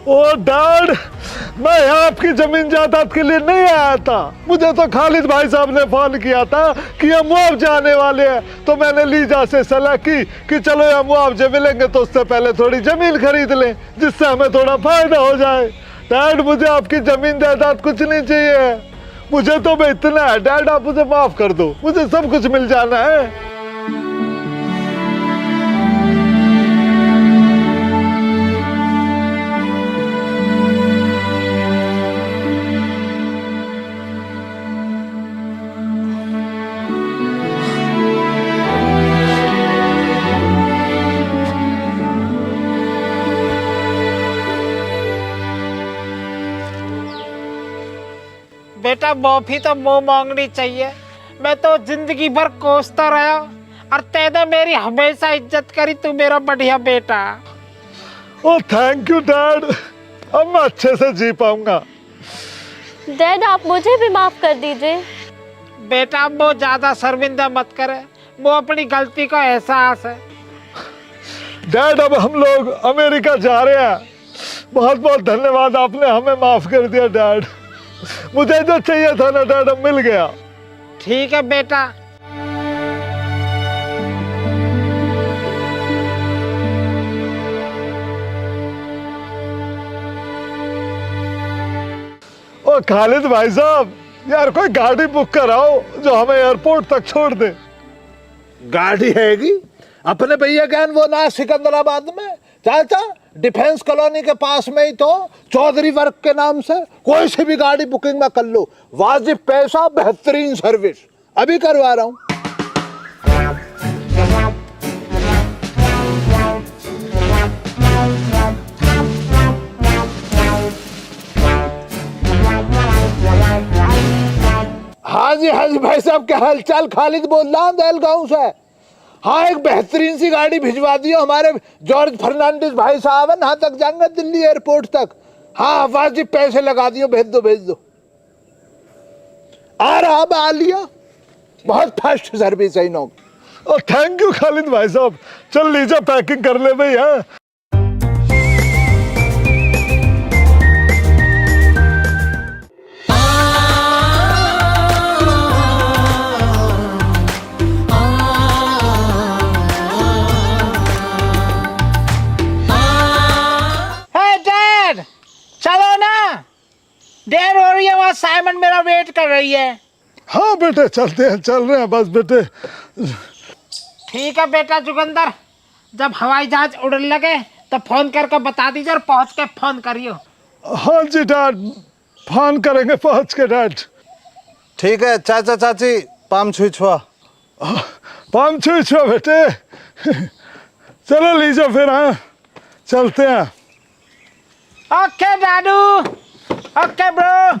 ओ डैड, मैं यहाँ आपकी जमीन जायदाद के लिए नहीं आया था। मुझे तो खालिद भाई साहब ने फोन किया था कि ये मुआवजे आने वाले हैं, तो मैंने लीजा से सलाह की कि चलो ये मुआवजे मिलेंगे तो उससे पहले थोड़ी जमीन खरीद लें, जिससे हमें थोड़ा फायदा हो जाए। डैड, मुझे आपकी जमीन जायदाद कुछ नहीं चाहिए, मुझे तो मैं इतना है। डैड, आप मुझे माफ कर दो, मुझे सब कुछ मिल जाना है। बेटा माफी तो मुंह मांगनी चाहिए। मैं तो जिंदगी भर कोसता रहा और तेने मेरी हमेशा इज्जत करी। तू मेरा बढ़िया बेटा। ओ थैंक यू डैड, अब मैं अच्छे से जी पाऊंगा। डैड आप मुझे भी माफ कर दीजिए। बेटा वो ज्यादा शर्मिंदा मत करे, वो अपनी गलती का एहसास है। डैड, अब हम लोग अमेरिका जा रहे हैं। बहुत बहुत धन्यवाद, आपने हमें माफ कर दिया डैड। मुझे जो चाहिए था ना डैड, अब मिल गया। ठीक है बेटा। ओ खालिद भाई साहब, यार कोई गाड़ी बुक कराओ जो हमें एयरपोर्ट तक छोड़ दे। गाड़ी हैगी अपने भैया गैन वो ना सिकंदराबाद में, चाचा डिफेंस कॉलोनी के पास में ही तो चौधरी वर्क के नाम से कोई सी भी गाड़ी बुकिंग में कर लो, वाजिब पैसा, बेहतरीन सर्विस। अभी करवा रहा हूँ। हाँ जी भाई साहब, क्या हालचाल? खालिद बोल रहा हूँ दहल गाँव से। हाँ, एक बेहतरीन सी गाड़ी भिजवा दियो, हमारे जॉर्ज फर्नांडिस भाई साहब है, यहाँ तक जाएंगे दिल्ली एयरपोर्ट तक। हाँ वाजिब पैसे लगा दियो, भेज दो। आ रहा अब, आ लिया। बहुत फास्ट सर्विस है नो। थैंक यू खालिद भाई साहब। चल लीजिए, पैकिंग कर ले भाई। हाँ चलो ना, देर हो रही है, वहाँ साइमन मेरा वेट कर रही है। हाँ बेटे, चलते हैं, चल रहे हैं बस बेटे। ठीक है बेटा जुगंदर, जब हवाई जहाज उड़ने लगे तो फोन करके बता दीजिए और पहुँच के फोन करियो। हाँ जी डैड, फोन करेंगे पहुँच के डैड। ठीक है चाचा चाची, पाम छुई छुआ। पाम छुई छुआ बेटे। चलो लीजिए फिर। हाँ चलते हैं। ओके दादू, ओके ब्रो।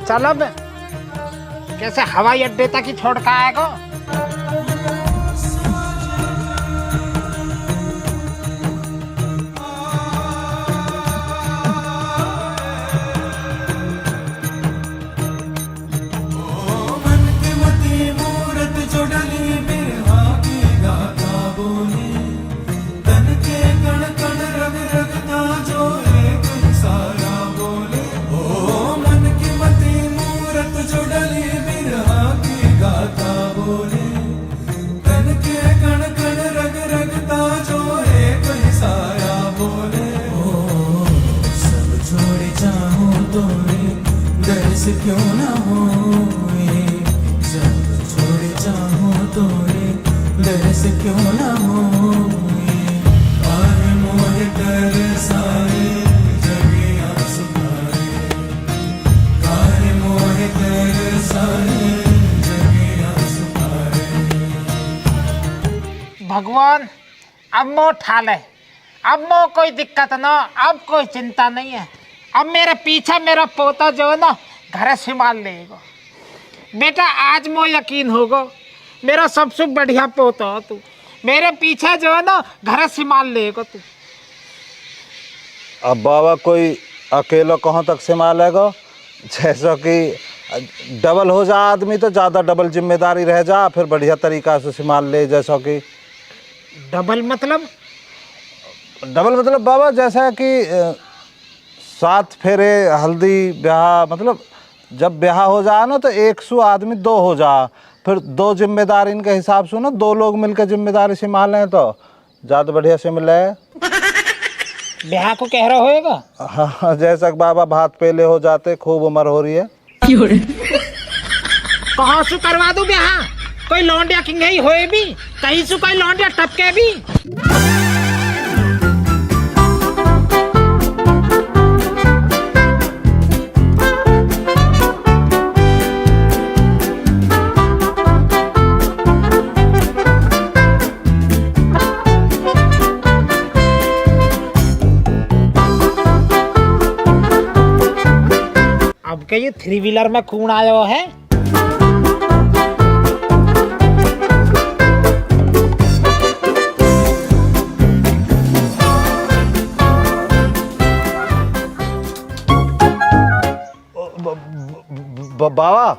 चल अब कैसे हवाई अड्डे तक ही छोड़ के आएगा। ना होए, जब छोड़ जाऊं तोरे दर से क्यों ना होए, काहे मोहे कर सारे जगे आंसू खाए, काहे मोहे कर सारे जगे आंसू खाए। भगवान अब मो ठा ले, अब मो कोई दिक्कत ना, अब कोई चिंता नहीं है। अब मेरे पीछे मेरा पोता जो है ना घर संभाल लेगा। बेटा आज मो यकीन होगा, मेरा सबसे बढ़िया पोता हो तू, मेरे पीछे जो है ना घर संभाल लेगा तू। अब बाबा कोई अकेला कहाँ तक संभालेगा, जैसा कि डबल हो जा आदमी तो ज़्यादा डबल जिम्मेदारी रह जा, फिर बढ़िया तरीका से संभाल ले। जैसा कि डबल मतलब बाबा जैसा कि 7 फेरे हल्दी ब्याह, मतलब जब ब्याह हो जाए ना तो 100 आदमी 2 हो जा, फिर 2 जिम्मेदारी इनके हिसाब से ना 2 लोग मिलकर जिम्मेदारी संभालें तो ज़्यादा बढ़िया से मिले। ब्याह को कह रहा होएगा? हाँ जैसा कि बाबा भात पेले हो जाते, खूब उम्र हो रही है। कहाँ से करवा दूं ब्याह? कोई लौंडिया किंग ही होए भी, कहीं से कोई लौंडिया टपके भी। अब के ये 3 व्हीलर में कौन आया है? बाबा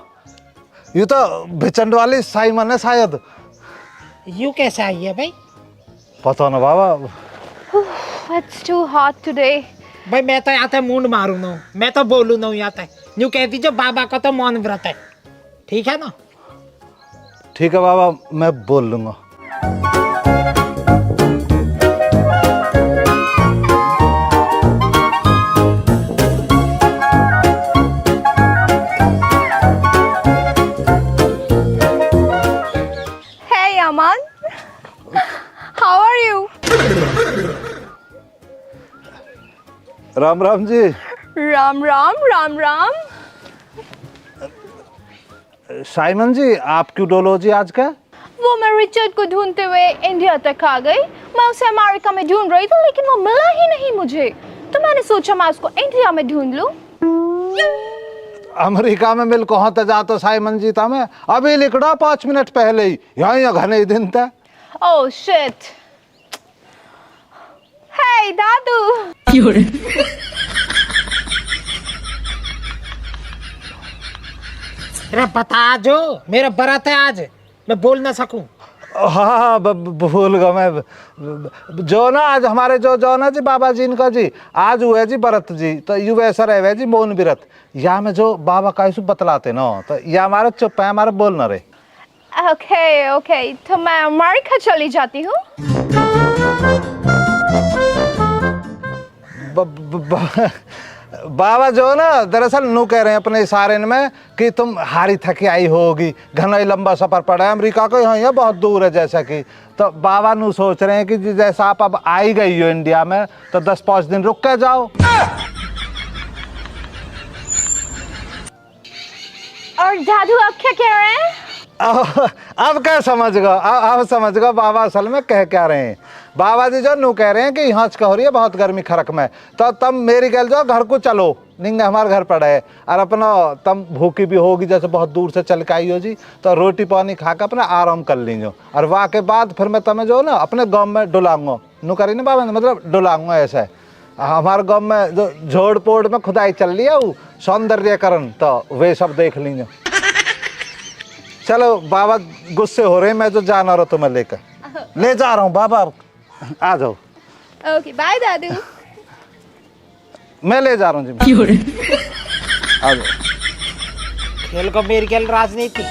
ये तो भिचंड वाली साइमन है शायद। यू कैसे आई है भाई? पता ना बाबा। It's too hot today. भाई मैं तो यहाँ मुंड मारू ना, मैं तो बोलू ना यहाँ यूँ कहती जो बाबा का तो मौन व्रत है, ठीक है ना? ठीक है बाबा, मैं बोल लूँगा। Hey Aman, how are you? Ram Ram ji. Ram Ram Ram Ram. Simon ji आप क्यों डोलो जी आज का? वो मैं रिचर्ड को ढूंढते हुए इंडिया तक आ गई। मैं उसे अमेरिका में ढूंढ रही थी लेकिन वो मिला ही नहीं मुझे, तो मैंने सोचा मैं उसको इंडिया में ढूंढ लूं। अमेरिका में मिल कहाँ तक जातो साइमन जी? था मैं अभी लिखड़ा 5 मिनट पहले ही, यहाँ घने दिन था। Oh shit. हे दादू। अरे बता जो, मेरा बरात है आज, मैं बोल ना सकूं। हाँ भूल गया मैं। जो ना आज हमारे जो ना जी बाबा जी इनका जी आज हुए जी व्रत जी, तो यू ऐसा रहे जी मौन व्रत। या में जो बाबा का बतलाते ना तो या हमारा चुप है, हमारा बोल ना रहे। ओके ओके, तो मैं अमेरिका चली जाती हूँ। बाबा जो ना दरअसल नू कह रहे हैं अपने इशारे में कि तुम हारी थकी आई होगी, घना ही लंबा सफर पड़ा है अमेरिका को, यहाँ बहुत दूर है जैसा कि। तो बाबा नू सोच रहे हैं कि जैसा आप अब आई गई हो इंडिया में तो 10-5 दिन रुक के जाओ। और दादू आप क्या कह रहे हैं? अब क्या समझ गया? अब समझ गया बाबा असल में कह क्या रहे हैं। बाबा जी जो नू कह रहे हैं कि यहाँ हो रही है बहुत गर्मी खरक में, तो तब मेरी कह जाओ घर को चलो, निंगे हमारे घर पड़ा है, और अपना तम भूखी भी होगी जैसे बहुत दूर से चल के आई हो जी, तो रोटी पानी खा के अपना आराम कर लीजिए। और वाह के बाद फिर मैं तुम्हें जो ना अपने गाँव में डुलाऊंगा। नू करी ना बाबा, मतलब डुलाऊंगा। ऐसा है हमारे गाँव में जो झोड़ पोड़ में खुदाई चल रही है वो सौंदर्यकरण, तो वे सब देख लीजिए। चलो बाबा गुस्से हो रहे हैं, मैं जो जाना रहा तुम्हें लेकर ले जा रहा हूँ। बाबा आ जाओ। ओके बाय दादू। मैं ले जा रहा हूँ जी। आ जाओ। खेल को मेरी खेल राजनीति।